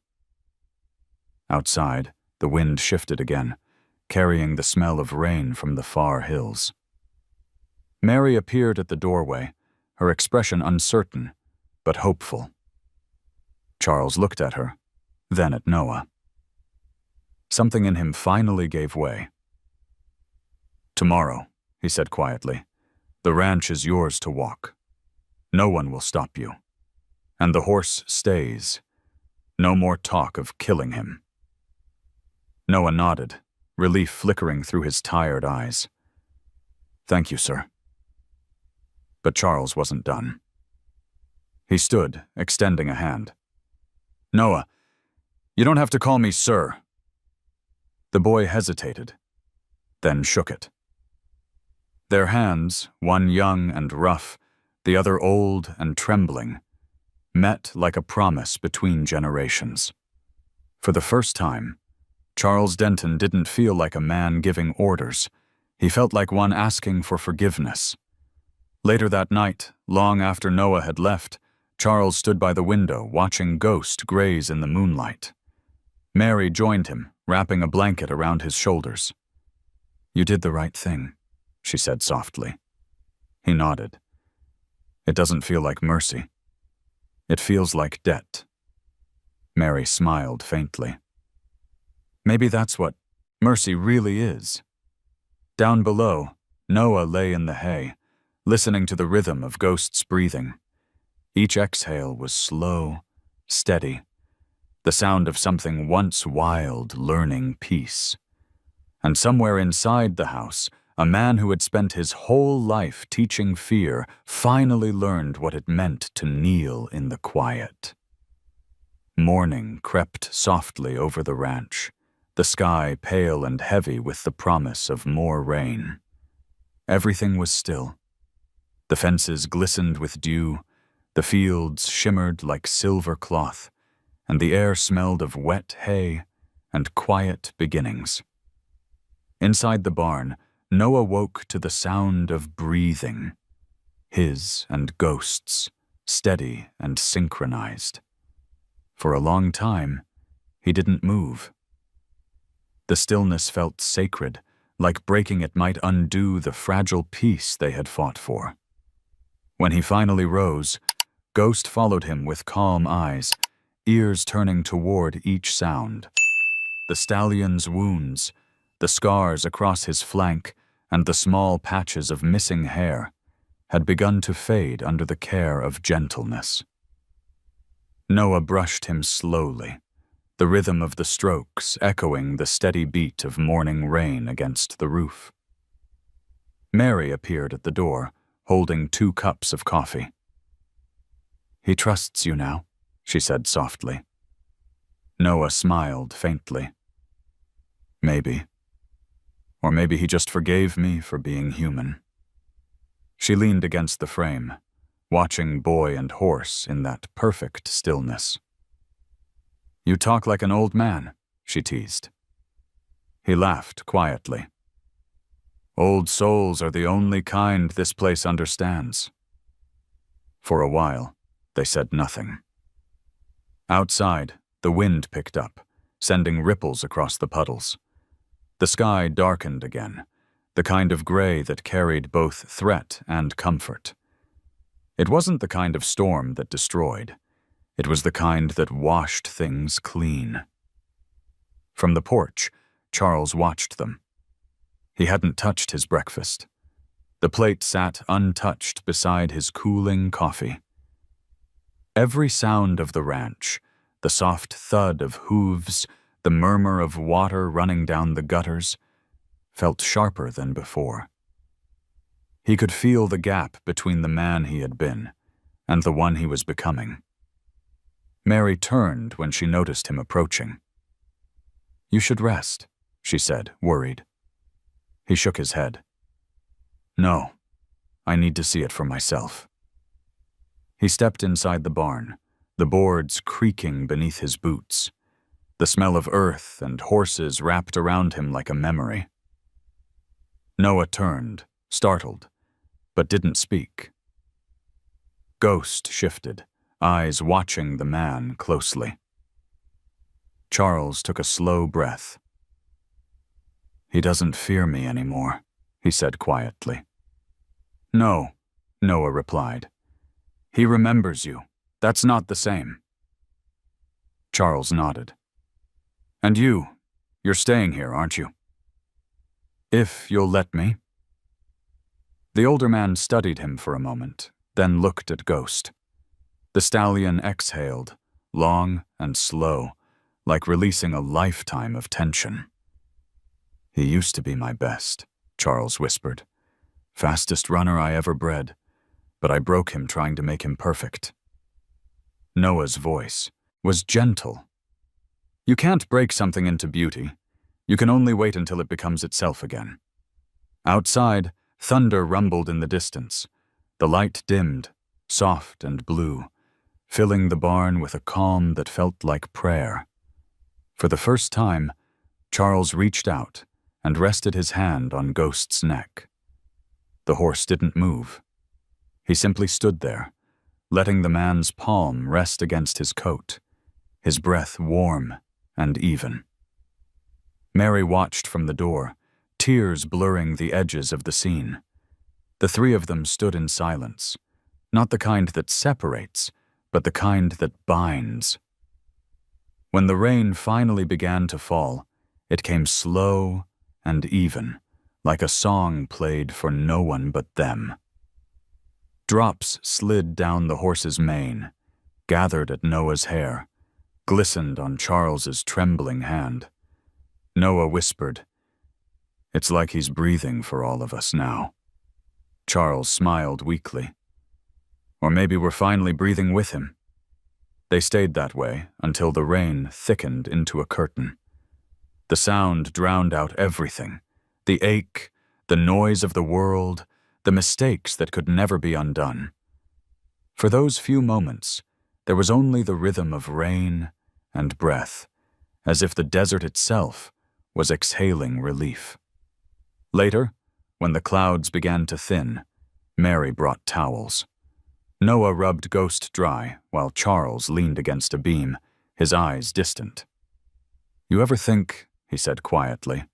Outside, the wind shifted again, carrying the smell of rain from the far hills. Mary appeared at the doorway, her expression uncertain, but hopeful. Charles looked at her, then at Noah. Something in him finally gave way. "Tomorrow," he said quietly, "the ranch is yours to walk. No one will stop you. And the horse stays. No more talk of killing him." Noah nodded, relief flickering through his tired eyes. "Thank you, sir." But Charles wasn't done. He stood, extending a hand. "Noah, you don't have to call me sir." The boy hesitated, then shook it. Their hands, one young and rough, the other old and trembling, met like a promise between generations. For the first time, Charles Denton didn't feel like a man giving orders. He felt like one asking for forgiveness. Later that night, long after Noah had left, Charles stood by the window watching Ghost graze in the moonlight. Mary joined him, wrapping a blanket around his shoulders. "You did the right thing," she said softly. He nodded. "It doesn't feel like mercy. It feels like debt." Mary smiled faintly. "Maybe that's what mercy really is." Down below, Noah lay in the hay, listening to the rhythm of Ghost's breathing. Each exhale was slow, steady, the sound of something once wild learning peace. And somewhere inside the house, a man who had spent his whole life teaching fear finally learned what it meant to kneel in the quiet. Morning crept softly over the ranch, the sky pale and heavy with the promise of more rain. Everything was still. The fences glistened with dew, the fields shimmered like silver cloth, and the air smelled of wet hay and quiet beginnings. Inside the barn, Noah woke to the sound of breathing, his and Ghost's, steady and synchronized. For a long time, he didn't move. The stillness felt sacred, like breaking it might undo the fragile peace they had fought for. When he finally rose, Ghost followed him with calm eyes, ears turning toward each sound. The stallion's wounds, the scars across his flank, and the small patches of missing hair had begun to fade under the care of gentleness. Noah brushed him slowly, the rhythm of the strokes echoing the steady beat of morning rain against the roof. Mary appeared at the door, holding 2 cups of coffee. "He trusts you now," she said softly. Noah smiled faintly. "Maybe. Or maybe he just forgave me for being human." She leaned against the frame, watching boy and horse in that perfect stillness. "You talk like an old man," she teased. He laughed quietly. "Old souls are the only kind this place understands." For a while, they said nothing. Outside, the wind picked up, sending ripples across the puddles. The sky darkened again, the kind of gray that carried both threat and comfort. It wasn't the kind of storm that destroyed. It was the kind that washed things clean. From the porch, Charles watched them. He hadn't touched his breakfast. The plate sat untouched beside his cooling coffee. Every sound of the ranch, the soft thud of hooves, the murmur of water running down the gutters, felt sharper than before. He could feel the gap between the man he had been and the one he was becoming. Mary turned when she noticed him approaching. "You should rest," she said, worried. He shook his head. "No, I need to see it for myself." He stepped inside the barn, the boards creaking beneath his boots. The smell of earth and horses wrapped around him like a memory. Noah turned, startled, but didn't speak. Ghost shifted, eyes watching the man closely. Charles took a slow breath. "He doesn't fear me anymore," he said quietly. "No," Noah replied. "He remembers you. That's not the same." Charles nodded. "And you're staying here, aren't you?" "If you'll let me." The older man studied him for a moment, then looked at Ghost. The stallion exhaled, long and slow, like releasing a lifetime of tension. "He used to be my best," Charles whispered. "Fastest runner I ever bred, but I broke him trying to make him perfect." Noah's voice was gentle. "You can't break something into beauty. You can only wait until it becomes itself again." Outside, thunder rumbled in the distance. The light dimmed, soft and blue, filling the barn with a calm that felt like prayer. For the first time, Charles reached out and rested his hand on Ghost's neck. The horse didn't move. He simply stood there, letting the man's palm rest against his coat, his breath warm and even. Mary watched from the door, tears blurring the edges of the scene. The 3 of them stood in silence, not the kind that separates, but the kind that binds. When the rain finally began to fall, it came slow and even, like a song played for no one but them. Drops slid down the horse's mane, gathered at Noah's hair, glistened on Charles's trembling hand. Noah whispered, "It's like he's breathing for all of us now." Charles smiled weakly. "Or maybe we're finally breathing with him." They stayed that way until the rain thickened into a curtain. The sound drowned out everything: the ache, the noise of the world, the mistakes that could never be undone. For those few moments, there was only the rhythm of rain and breath, as if the desert itself was exhaling relief. Later, when the clouds began to thin, Mary brought towels. Noah rubbed Ghost dry while Charles leaned against a beam, his eyes distant. "You ever think," he said quietly,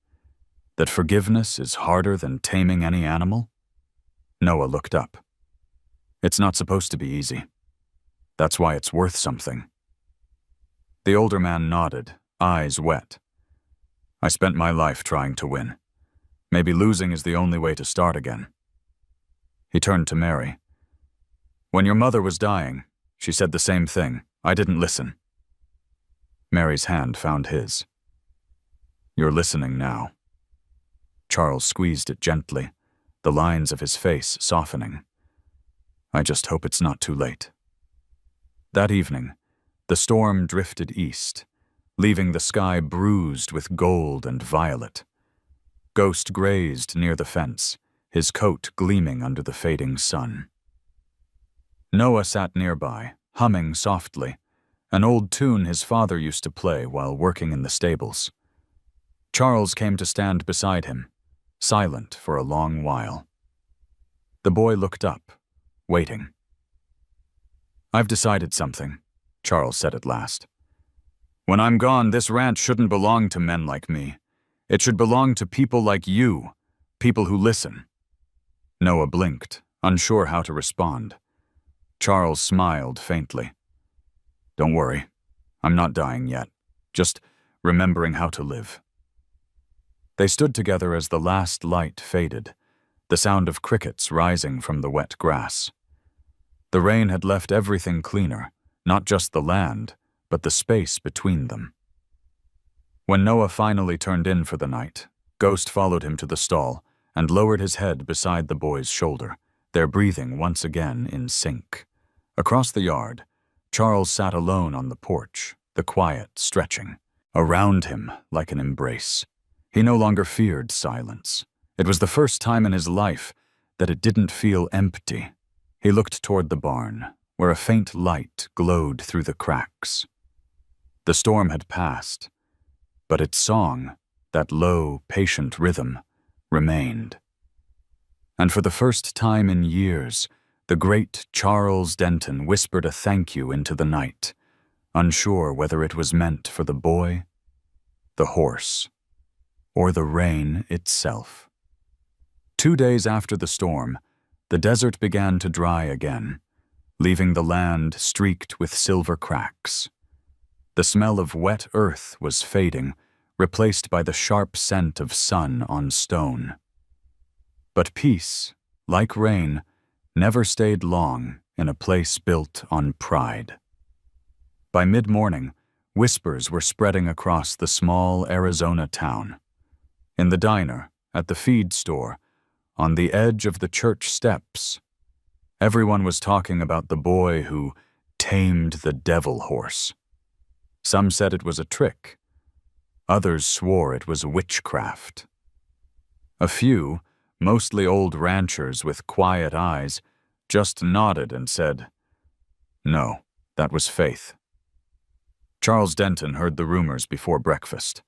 "that forgiveness is harder than taming any animal?" Noah looked up. "It's not supposed to be easy. That's why it's worth something." The older man nodded, eyes wet. "I spent my life trying to win. Maybe losing is the only way to start again." He turned to Mary. "When your mother was dying, she said the same thing. I didn't listen." Mary's hand found his. "You're listening now." Charles squeezed it gently, the lines of his face softening. "I just hope it's not too late." That evening, the storm drifted east, leaving the sky bruised with gold and violet. Ghost grazed near the fence, his coat gleaming under the fading sun. Noah sat nearby, humming softly, an old tune his father used to play while working in the stables. Charles came to stand beside him, silent for a long while. The boy looked up, waiting. "I've decided something," Charles said at last. "When I'm gone, this ranch shouldn't belong to men like me. It should belong to people like you, people who listen." Noah blinked, unsure how to respond. Charles smiled faintly. "Don't worry, I'm not dying yet, just remembering how to live." They stood together as the last light faded, the sound of crickets rising from the wet grass. The rain had left everything cleaner, not just the land, but the space between them. When Noah finally turned in for the night, Ghost followed him to the stall and lowered his head beside the boy's shoulder, their breathing once again in sync. Across the yard, Charles sat alone on the porch, the quiet stretching. Around him, like an embrace. He no longer feared silence. It was the first time in his life that it didn't feel empty. He looked toward the barn, where a faint light glowed through the cracks. The storm had passed, but its song, that low, patient rhythm, remained. And for the first time in years, the great Charles Denton whispered a thank you into the night, unsure whether it was meant for the boy, the horse, or the rain itself. 2 days after the storm, the desert began to dry again, leaving the land streaked with silver cracks. The smell of wet earth was fading, replaced by the sharp scent of sun on stone. But peace, like rain, never stayed long in a place built on pride. By mid-morning, whispers were spreading across the small Arizona town. In the diner, at the feed store, on the edge of the church steps, everyone was talking about the boy who tamed the devil horse. Some said it was a trick. Others swore it was witchcraft. A few, mostly old ranchers with quiet eyes, just nodded and said, "No, that was faith." Charles Denton heard the rumors before breakfast.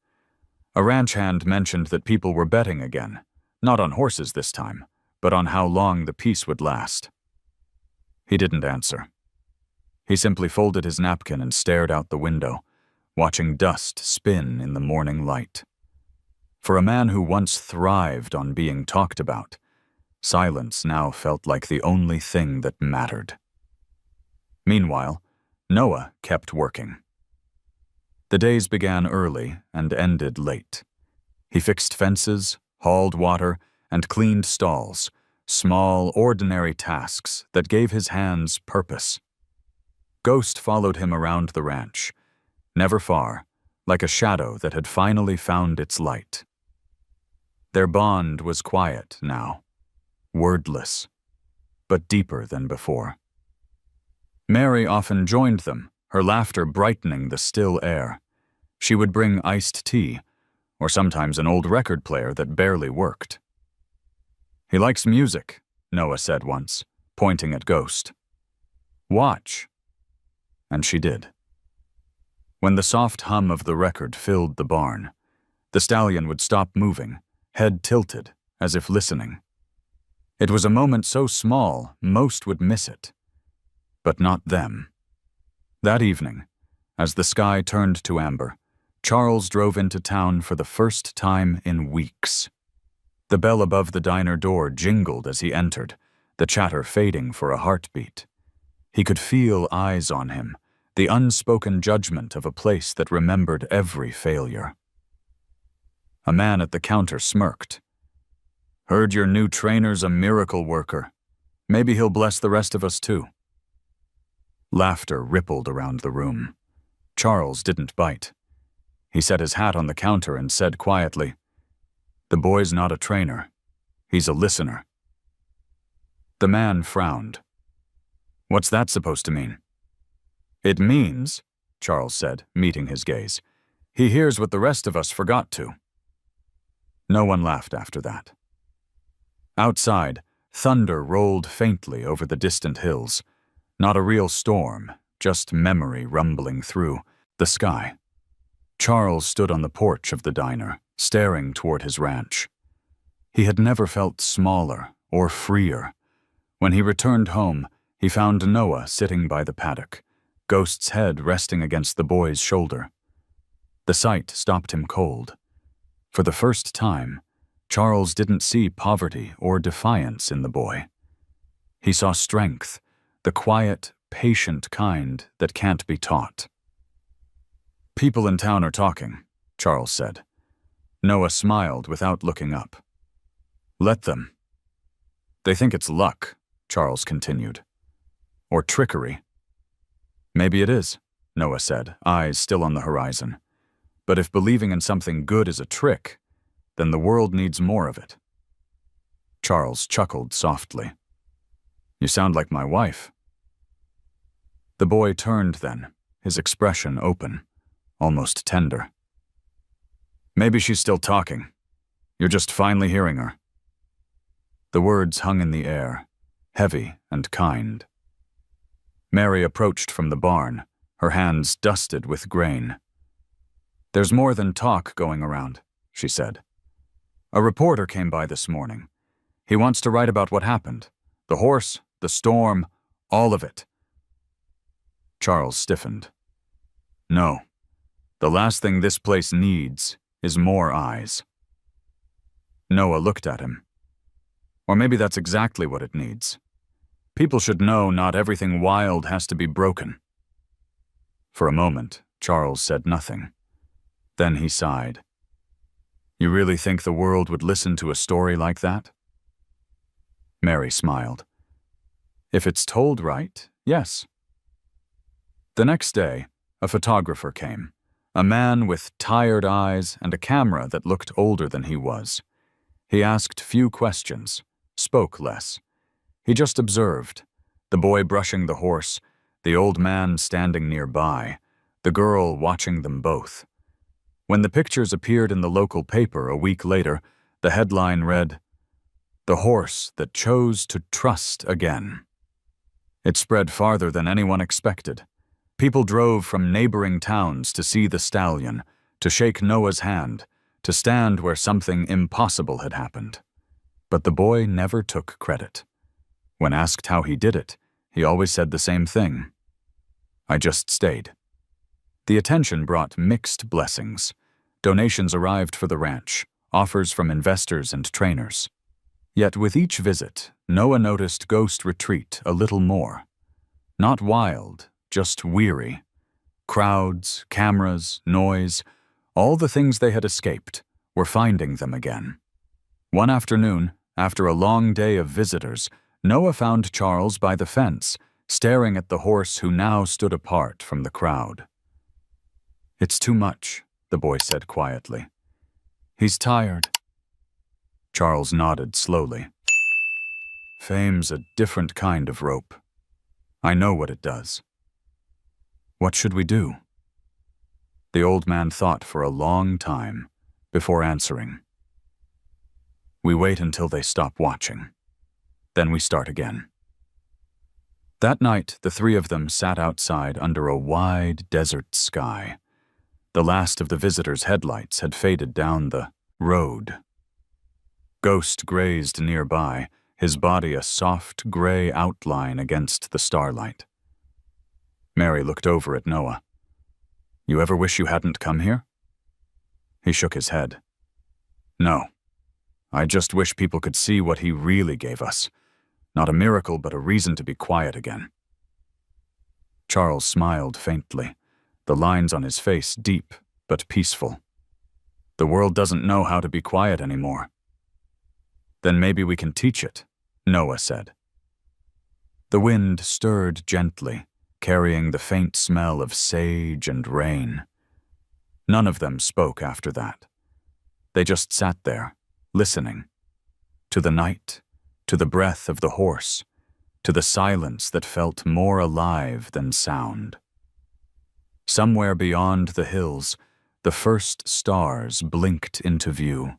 A ranch hand mentioned that people were betting again, not on horses this time, but on how long the peace would last. He didn't answer. He simply folded his napkin and stared out the window, watching dust spin in the morning light. For a man who once thrived on being talked about, silence now felt like the only thing that mattered. Meanwhile, Noah kept working. The days began early and ended late. He fixed fences, hauled water, and cleaned stalls, small, ordinary tasks that gave his hands purpose. Ghost followed him around the ranch, never far, like a shadow that had finally found its light. Their bond was quiet now, wordless, but deeper than before. Mary often joined them, her laughter brightening the still air. She would bring iced tea, or sometimes an old record player that barely worked. "He likes music," Noah said once, pointing at Ghost. "Watch." And she did. When the soft hum of the record filled the barn, the stallion would stop moving, head tilted, as if listening. It was a moment so small, most would miss it. But not them. That evening, as the sky turned to amber, Charles drove into town for the first time in weeks. The bell above the diner door jingled as he entered, the chatter fading for a heartbeat. He could feel eyes on him, the unspoken judgment of a place that remembered every failure. A man at the counter smirked. "Heard your new trainer's a miracle worker. Maybe he'll bless the rest of us too." Laughter rippled around the room. Charles didn't bite. He set his hat on the counter and said quietly, "The boy's not a trainer. He's a listener." The man frowned. "What's that supposed to mean?" "It means," Charles said, meeting his gaze, "he hears what the rest of us forgot to." No one laughed after that. Outside, thunder rolled faintly over the distant hills. Not a real storm, just memory rumbling through the sky. Charles stood on the porch of the diner, staring toward his ranch. He had never felt smaller or freer. When he returned home, he found Noah sitting by the paddock, Ghost's head resting against the boy's shoulder. The sight stopped him cold. For the first time, Charles didn't see poverty or defiance in the boy. He saw strength, the quiet, patient kind that can't be taught. "People in town are talking," Charles said. Noah smiled without looking up. "Let them." "They think it's luck," Charles continued. "Or trickery." "Maybe it is," Noah said, eyes still on the horizon. "But if believing in something good is a trick, then the world needs more of it." Charles chuckled softly. "You sound like my wife." The boy turned then, his expression open, almost tender. "Maybe she's still talking. You're just finally hearing her." The words hung in the air, heavy and kind. Mary approached from the barn, her hands dusted with grain. "There's more than talk going around," she said. "A reporter came by this morning. He wants to write about what happened. The horse, the storm, all of it." Charles stiffened. "No. The last thing this place needs is more eyes." Noah looked at him. "Or maybe that's exactly what it needs. People should know not everything wild has to be broken." For a moment, Charles said nothing. Then he sighed. "You really think the world would listen to a story like that?" Mary smiled. "If it's told right, yes." The next day, a photographer came, a man with tired eyes and a camera that looked older than he was. He asked few questions, spoke less. He just observed, the boy brushing the horse, the old man standing nearby, the girl watching them both. When the pictures appeared in the local paper a week later, the headline read, "The horse that chose to trust again." It spread farther than anyone expected. People drove from neighboring towns to see the stallion, to shake Noah's hand, to stand where something impossible had happened. But the boy never took credit. When asked how he did it, he always said the same thing. "I just stayed." The attention brought mixed blessings. Donations arrived for the ranch, offers from investors and trainers. Yet with each visit, Noah noticed Ghost retreat a little more. Not wild, just weary. Crowds, cameras, noise, all the things they had escaped were finding them again. One afternoon, after a long day of visitors, Noah found Charles by the fence, staring at the horse who now stood apart from the crowd. "It's too much," the boy said quietly. "He's tired." Charles nodded slowly. "Fame's a different kind of rope. I know what it does." "What should we do?" The old man thought for a long time before answering. "We wait until they stop watching. Then we start again." That night, the three of them sat outside under a wide desert sky. The last of the visitors' headlights had faded down the road. Ghost grazed nearby, his body a soft gray outline against the starlight. Mary looked over at Noah. "You ever wish you hadn't come here?" He shook his head. "No. I just wish people could see what he really gave us. Not a miracle, but a reason to be quiet again." Charles smiled faintly, the lines on his face deep but peaceful. "The world doesn't know how to be quiet anymore." "Then maybe we can teach it," Noah said. The wind stirred gently, carrying the faint smell of sage and rain. None of them spoke after that. They just sat there, listening. To the night, to the breath of the horse, to the silence that felt more alive than sound. Somewhere beyond the hills, the first stars blinked into view.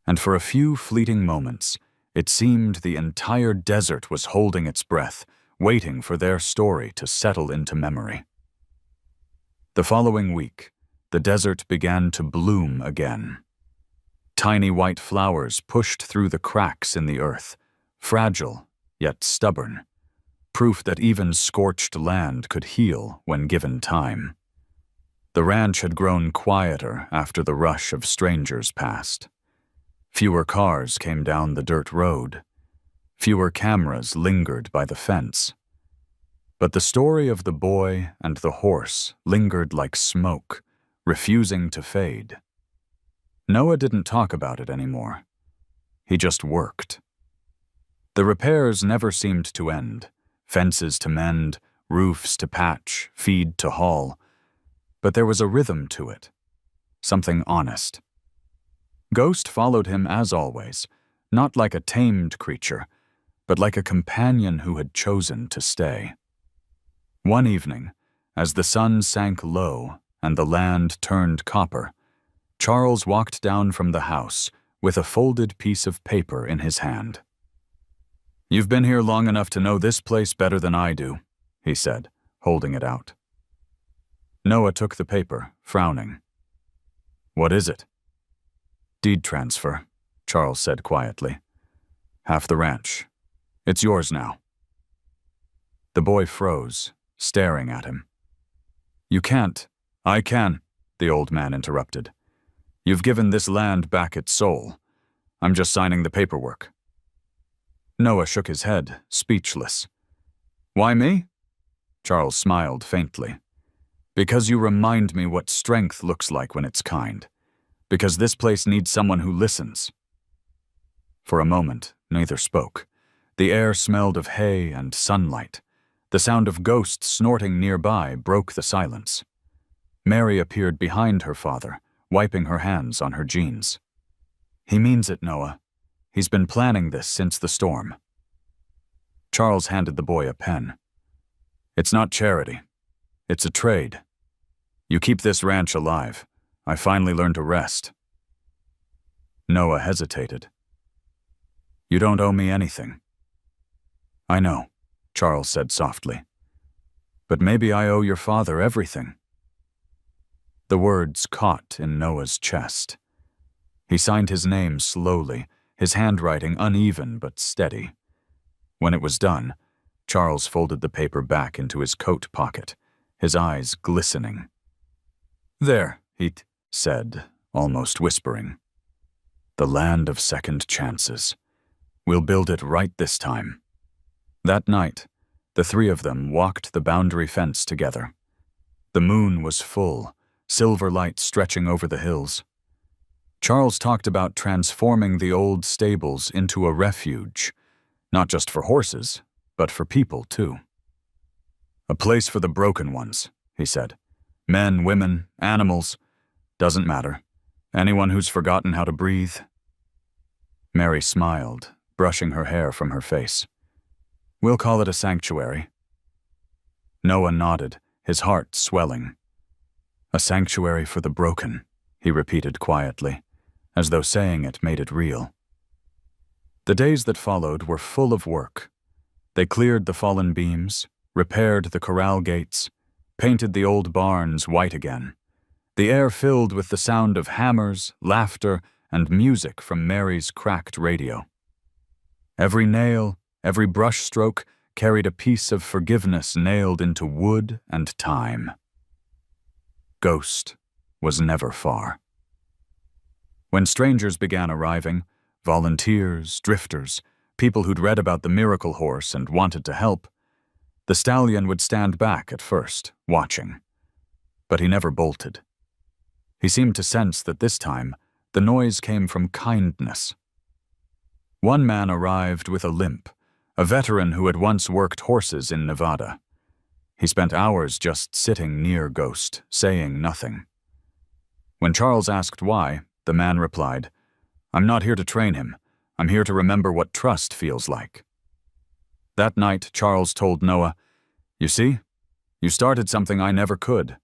And for a few fleeting moments, it seemed the entire desert was holding its breath, waiting for their story to settle into memory. The following week, the desert began to bloom again. Tiny white flowers pushed through the cracks in the earth, fragile yet stubborn, proof that even scorched land could heal when given time. The ranch had grown quieter after the rush of strangers passed. Fewer cars came down the dirt road. Fewer cameras lingered by the fence. But the story of the boy and the horse lingered like smoke, refusing to fade. Noah didn't talk about it anymore. He just worked. The repairs never seemed to end, fences to mend, roofs to patch, feed to haul. But there was a rhythm to it, something honest. Ghost followed him as always, not like a tamed creature, but like a companion who had chosen to stay. One evening, as the sun sank low and the land turned copper, Charles walked down from the house with a folded piece of paper in his hand. "You've been here long enough to know this place better than I do," he said, holding it out. Noah took the paper, frowning. "What is it?" "Deed transfer," Charles said quietly. "Half the ranch. It's yours now." The boy froze, staring at him. "You can't." "I can," the old man interrupted. "You've given this land back its soul. I'm just signing the paperwork." Noah shook his head, speechless. "Why me?" Charles smiled faintly. "Because you remind me what strength looks like when it's kind. Because this place needs someone who listens." For a moment, neither spoke. The air smelled of hay and sunlight. The sound of ghosts snorting nearby broke the silence. Mary appeared behind her father, wiping her hands on her jeans. "He means it, Noah. He's been planning this since the storm." Charles handed the boy a pen. "It's not charity. It's a trade. You keep this ranch alive. I finally learned to rest." Noah hesitated. "You don't owe me anything." "I know," Charles said softly. "But maybe I owe your father everything." The words caught in Noah's chest. He signed his name slowly, his handwriting uneven but steady. When it was done, Charles folded the paper back into his coat pocket, his eyes glistening. "There," he said, almost whispering. "The land of second chances. We'll build it right this time." That night, the three of them walked the boundary fence together. The moon was full, silver light stretching over the hills. Charles talked about transforming the old stables into a refuge, not just for horses, but for people too. A place for the broken ones, he said. Men, women, animals, doesn't matter. Anyone who's forgotten how to breathe. Mary smiled, brushing her hair from her face. We'll call it a sanctuary. Noah nodded, his heart swelling. A sanctuary for the broken, he repeated quietly, as though saying it made it real. The days that followed were full of work. They cleared the fallen beams, repaired the corral gates, painted the old barns white again. The air filled with the sound of hammers, laughter, and music from Mary's cracked radio. Every nail, every brushstroke carried a piece of forgiveness nailed into wood and time. Ghost was never far. When strangers began arriving, volunteers, drifters, people who'd read about the miracle horse and wanted to help, the stallion would stand back at first, watching. But he never bolted. He seemed to sense that this time, the noise came from kindness. One man arrived with a limp, a veteran who had once worked horses in Nevada. He spent hours just sitting near Ghost, saying nothing. When Charles asked why, the man replied, I'm not here to train him. I'm here to remember what trust feels like. That night, Charles told Noah, You see, you started something I never could.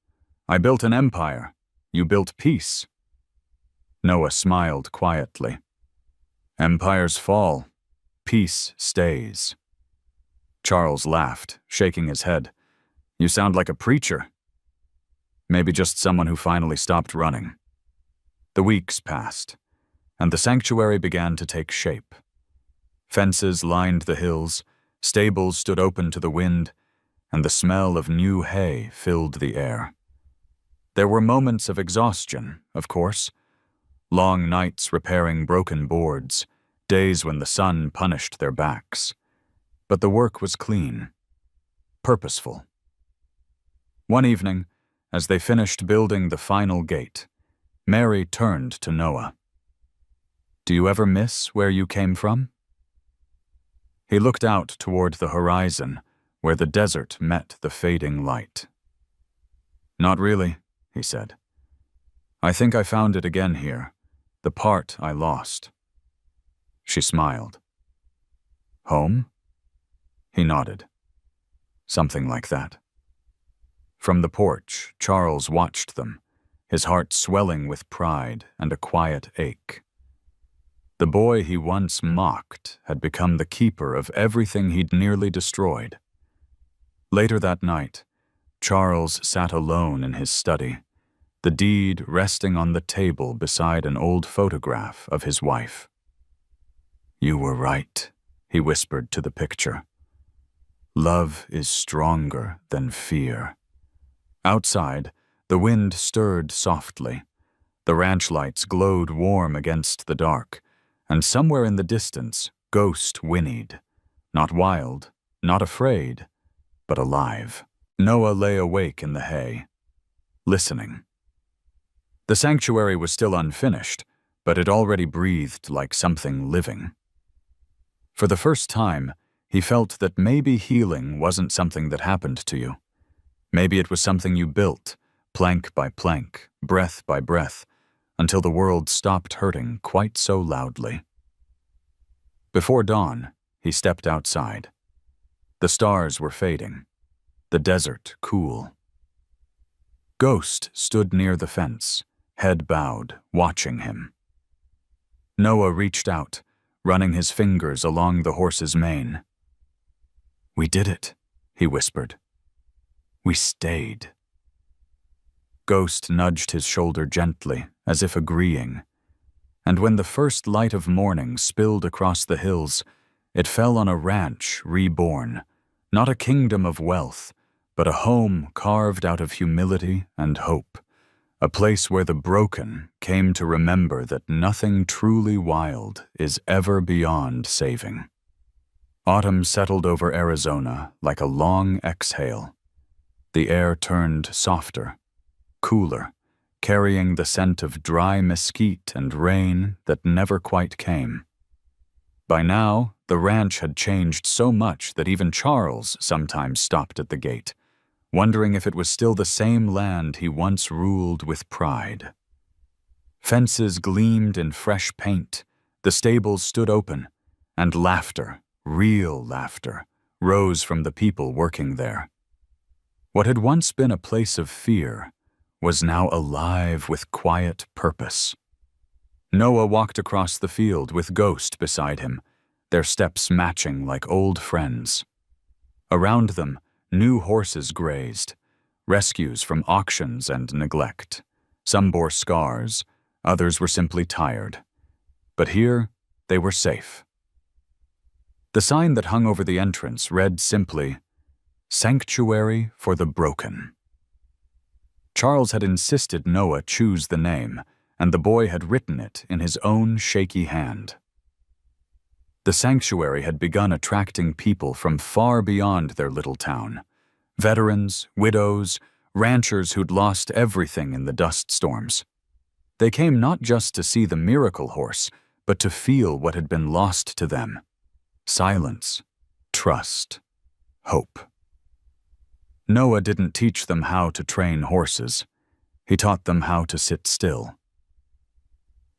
I built an empire. You built peace. Noah smiled quietly. Empires fall. Peace stays. Charles laughed, shaking his head. You sound like a preacher. Maybe just someone who finally stopped running. The weeks passed, and the sanctuary began to take shape. Fences lined the hills, stables stood open to the wind, and the smell of new hay filled the air. There were moments of exhaustion, of course. Long nights repairing broken boards, days when the sun punished their backs. But the work was clean, purposeful. One evening, as they finished building the final gate, Mary turned to Noah. Do you ever miss where you came from? He looked out toward the horizon, where the desert met the fading light. Not really, he said. I think I found it again here, the part I lost. She smiled. Home? He nodded. Something like that. From the porch, Charles watched them, his heart swelling with pride and a quiet ache. The boy he once mocked had become the keeper of everything he'd nearly destroyed. Later that night, Charles sat alone in his study, the deed resting on the table beside an old photograph of his wife. You were right, he whispered to the picture. Love is stronger than fear. Outside, the wind stirred softly. The ranch lights glowed warm against the dark, and somewhere in the distance, Ghost whinnied. Not wild, not afraid, but alive. Noah lay awake in the hay, listening. The sanctuary was still unfinished, but it already breathed like something living. For the first time, he felt that maybe healing wasn't something that happened to you. Maybe it was something you built, plank by plank, breath by breath, until the world stopped hurting quite so loudly. Before dawn, he stepped outside. The stars were fading, the desert cool. Ghost stood near the fence, head bowed, watching him. Noah reached out, running his fingers along the horse's mane. We did it, he whispered. We stayed. Ghost nudged his shoulder gently, as if agreeing, and when the first light of morning spilled across the hills, it fell on a ranch reborn, not a kingdom of wealth, but a home carved out of humility and hope, a place where the broken came to remember that nothing truly wild is ever beyond saving. Autumn settled over Arizona like a long exhale. The air turned softer, cooler, carrying the scent of dry mesquite and rain that never quite came. By now, the ranch had changed so much that even Charles sometimes stopped at the gate, wondering if it was still the same land he once ruled with pride. Fences gleamed in fresh paint, the stables stood open, and laughter, real laughter, rose from the people working there. What had once been a place of fear was now alive with quiet purpose. Noah walked across the field with Ghost beside him, their steps matching like old friends. Around them, new horses grazed, rescues from auctions and neglect. Some bore scars, others were simply tired. But here, they were safe. The sign that hung over the entrance read simply, "Sanctuary for the Broken." Charles had insisted Noah choose the name, and the boy had written it in his own shaky hand. The sanctuary had begun attracting people from far beyond their little town. Veterans, widows, ranchers who'd lost everything in the dust storms. They came not just to see the miracle horse, but to feel what had been lost to them. Silence, trust, hope. Noah didn't teach them how to train horses. He taught them how to sit still.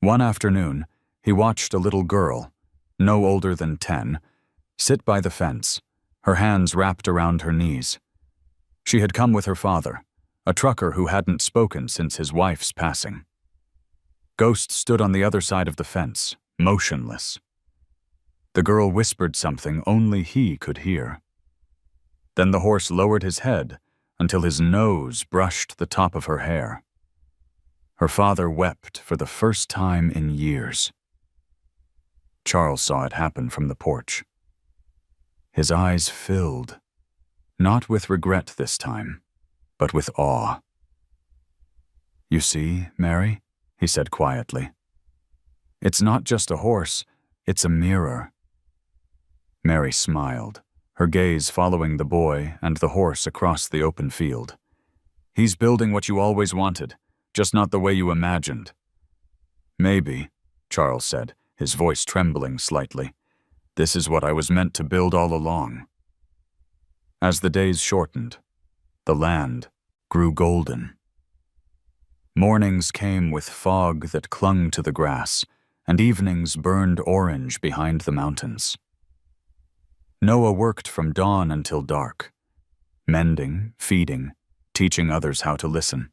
One afternoon, he watched a little girl, no older than 10, sit by the fence, her hands wrapped around her knees. She had come with her father, a trucker who hadn't spoken since his wife's passing. Ghost stood on the other side of the fence, motionless. The girl whispered something only he could hear. Then the horse lowered his head until his nose brushed the top of her hair. Her father wept for the first time in years. Charles saw it happen from the porch. His eyes filled, not with regret this time, but with awe. "You see, Mary," he said quietly. "It's not just a horse, it's a mirror." Mary smiled, her gaze following the boy and the horse across the open field. "He's building what you always wanted, just not the way you imagined." "Maybe," Charles said, his voice trembling slightly. "This is what I was meant to build all along." As the days shortened, the land grew golden. Mornings came with fog that clung to the grass, and evenings burned orange behind the mountains. Noah worked from dawn until dark, mending, feeding, teaching others how to listen.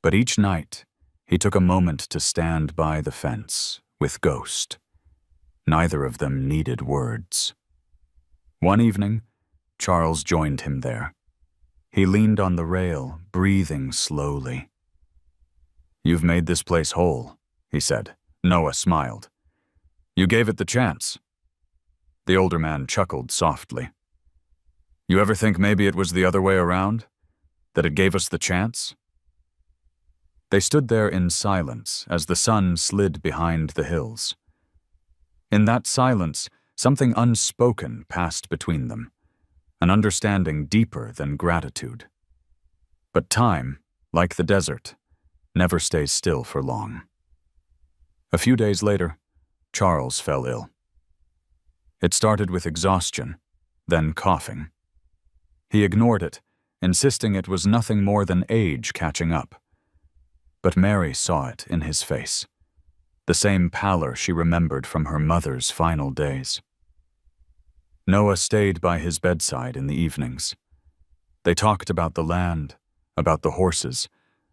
But each night, he took a moment to stand by the fence with Ghost. Neither of them needed words. One evening, Charles joined him there. He leaned on the rail, breathing slowly. "You've made this place whole," he said. Noah smiled. "You gave it the chance." The older man chuckled softly. "You ever think maybe it was the other way around? That it gave us the chance?" They stood there in silence as the sun slid behind the hills. In that silence, something unspoken passed between them, an understanding deeper than gratitude. But time, like the desert, never stays still for long. A few days later, Charles fell ill. It started with exhaustion, then coughing. He ignored it, insisting it was nothing more than age catching up. But Mary saw it in his face, the same pallor she remembered from her mother's final days. Noah stayed by his bedside in the evenings. They talked about the land, about the horses,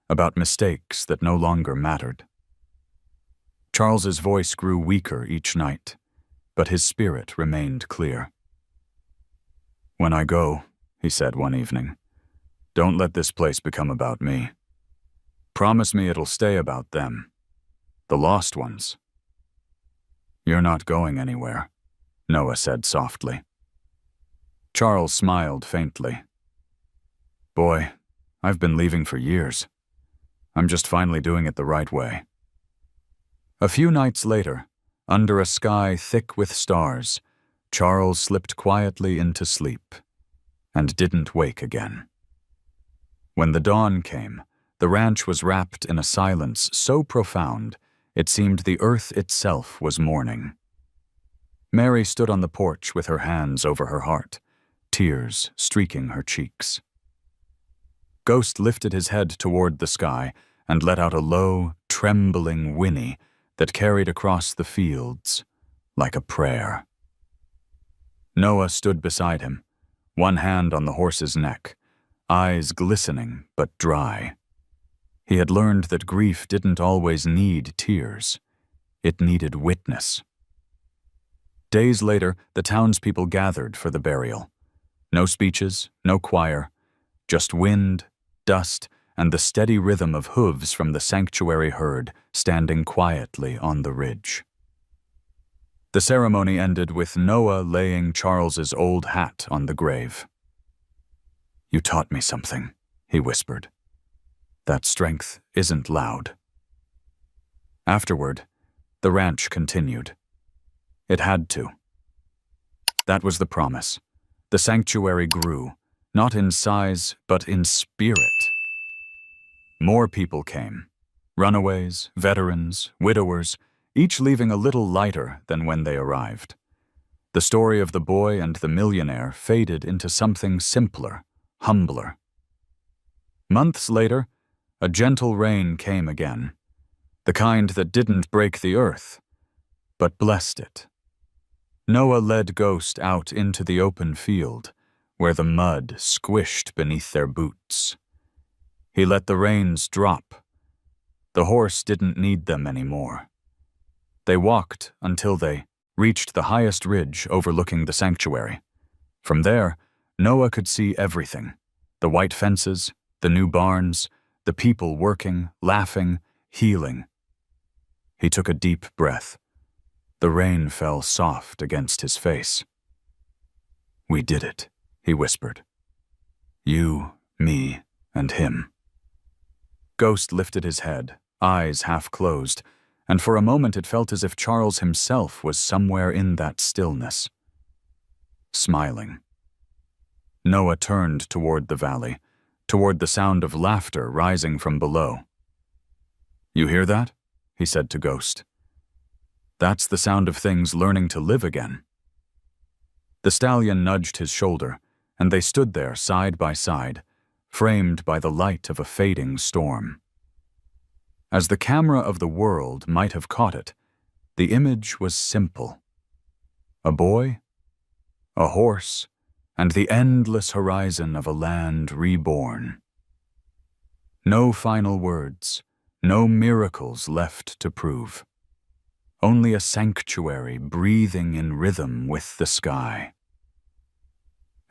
about mistakes that no longer mattered. Charles's voice grew weaker each night, but his spirit remained clear. "When I go," he said one evening, "don't let this place become about me. Promise me it'll stay about them, the lost ones." "You're not going anywhere," Noah said softly. Charles smiled faintly. "Boy, I've been leaving for years. I'm just finally doing it the right way." A few nights later, under a sky thick with stars, Charles slipped quietly into sleep and didn't wake again. When the dawn came, The ranch was wrapped in a silence so profound it seemed the earth itself was mourning. Mary stood on the porch with her hands over her heart, tears streaking her cheeks. Ghost lifted his head toward the sky and let out a low, trembling whinny that carried across the fields like a prayer. Noah stood beside him, one hand on the horse's neck, eyes glistening but dry. He had learned that grief didn't always need tears. It needed witness. Days later, the townspeople gathered for the burial. No speeches, no choir, just wind, dust, and the steady rhythm of hooves from the sanctuary herd standing quietly on the ridge. The ceremony ended with Noah laying Charles's old hat on the grave. "You taught me something," he whispered. "That strength isn't loud." Afterward, the ranch continued. It had to. That was the promise. The sanctuary grew, not in size, but in spirit. More people came. Runaways, veterans, widowers, each leaving a little lighter than when they arrived. The story of the boy and the millionaire faded into something simpler, humbler. Months later, a gentle rain came again, the kind that didn't break the earth, but blessed it. Noah led Ghost out into the open field, where the mud squished beneath their boots. He let the reins drop. The horse didn't need them anymore. They walked until they reached the highest ridge overlooking the sanctuary. From there, Noah could see everything: the white fences, the new barns, the people working, laughing, healing. He took a deep breath. The rain fell soft against his face. "We did it," he whispered. "You, me, and him." Ghost lifted his head, eyes half closed, and for a moment it felt as if Charles himself was somewhere in that stillness, smiling. Noah turned toward the valley, toward the sound of laughter rising from below. "You hear that?" he said to Ghost. "That's the sound of things learning to live again." The stallion nudged his shoulder, and they stood there side by side, framed by the light of a fading storm. As the camera of the world might have caught it, the image was simple. A boy, a horse, and the endless horizon of a land reborn. No final words, no miracles left to prove. Only a sanctuary breathing in rhythm with the sky.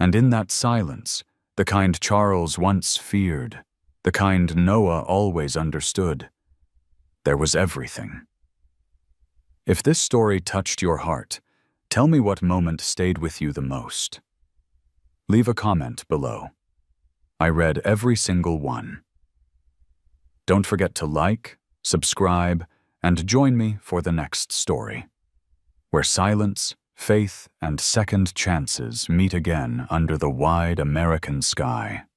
And in that silence, the kind Charles once feared, the kind Noah always understood, there was everything. If this story touched your heart, tell me what moment stayed with you the most. Leave a comment below. I read every single one. Don't forget to like, subscribe, and join me for the next story, where silence, faith, and second chances meet again under the wide American sky.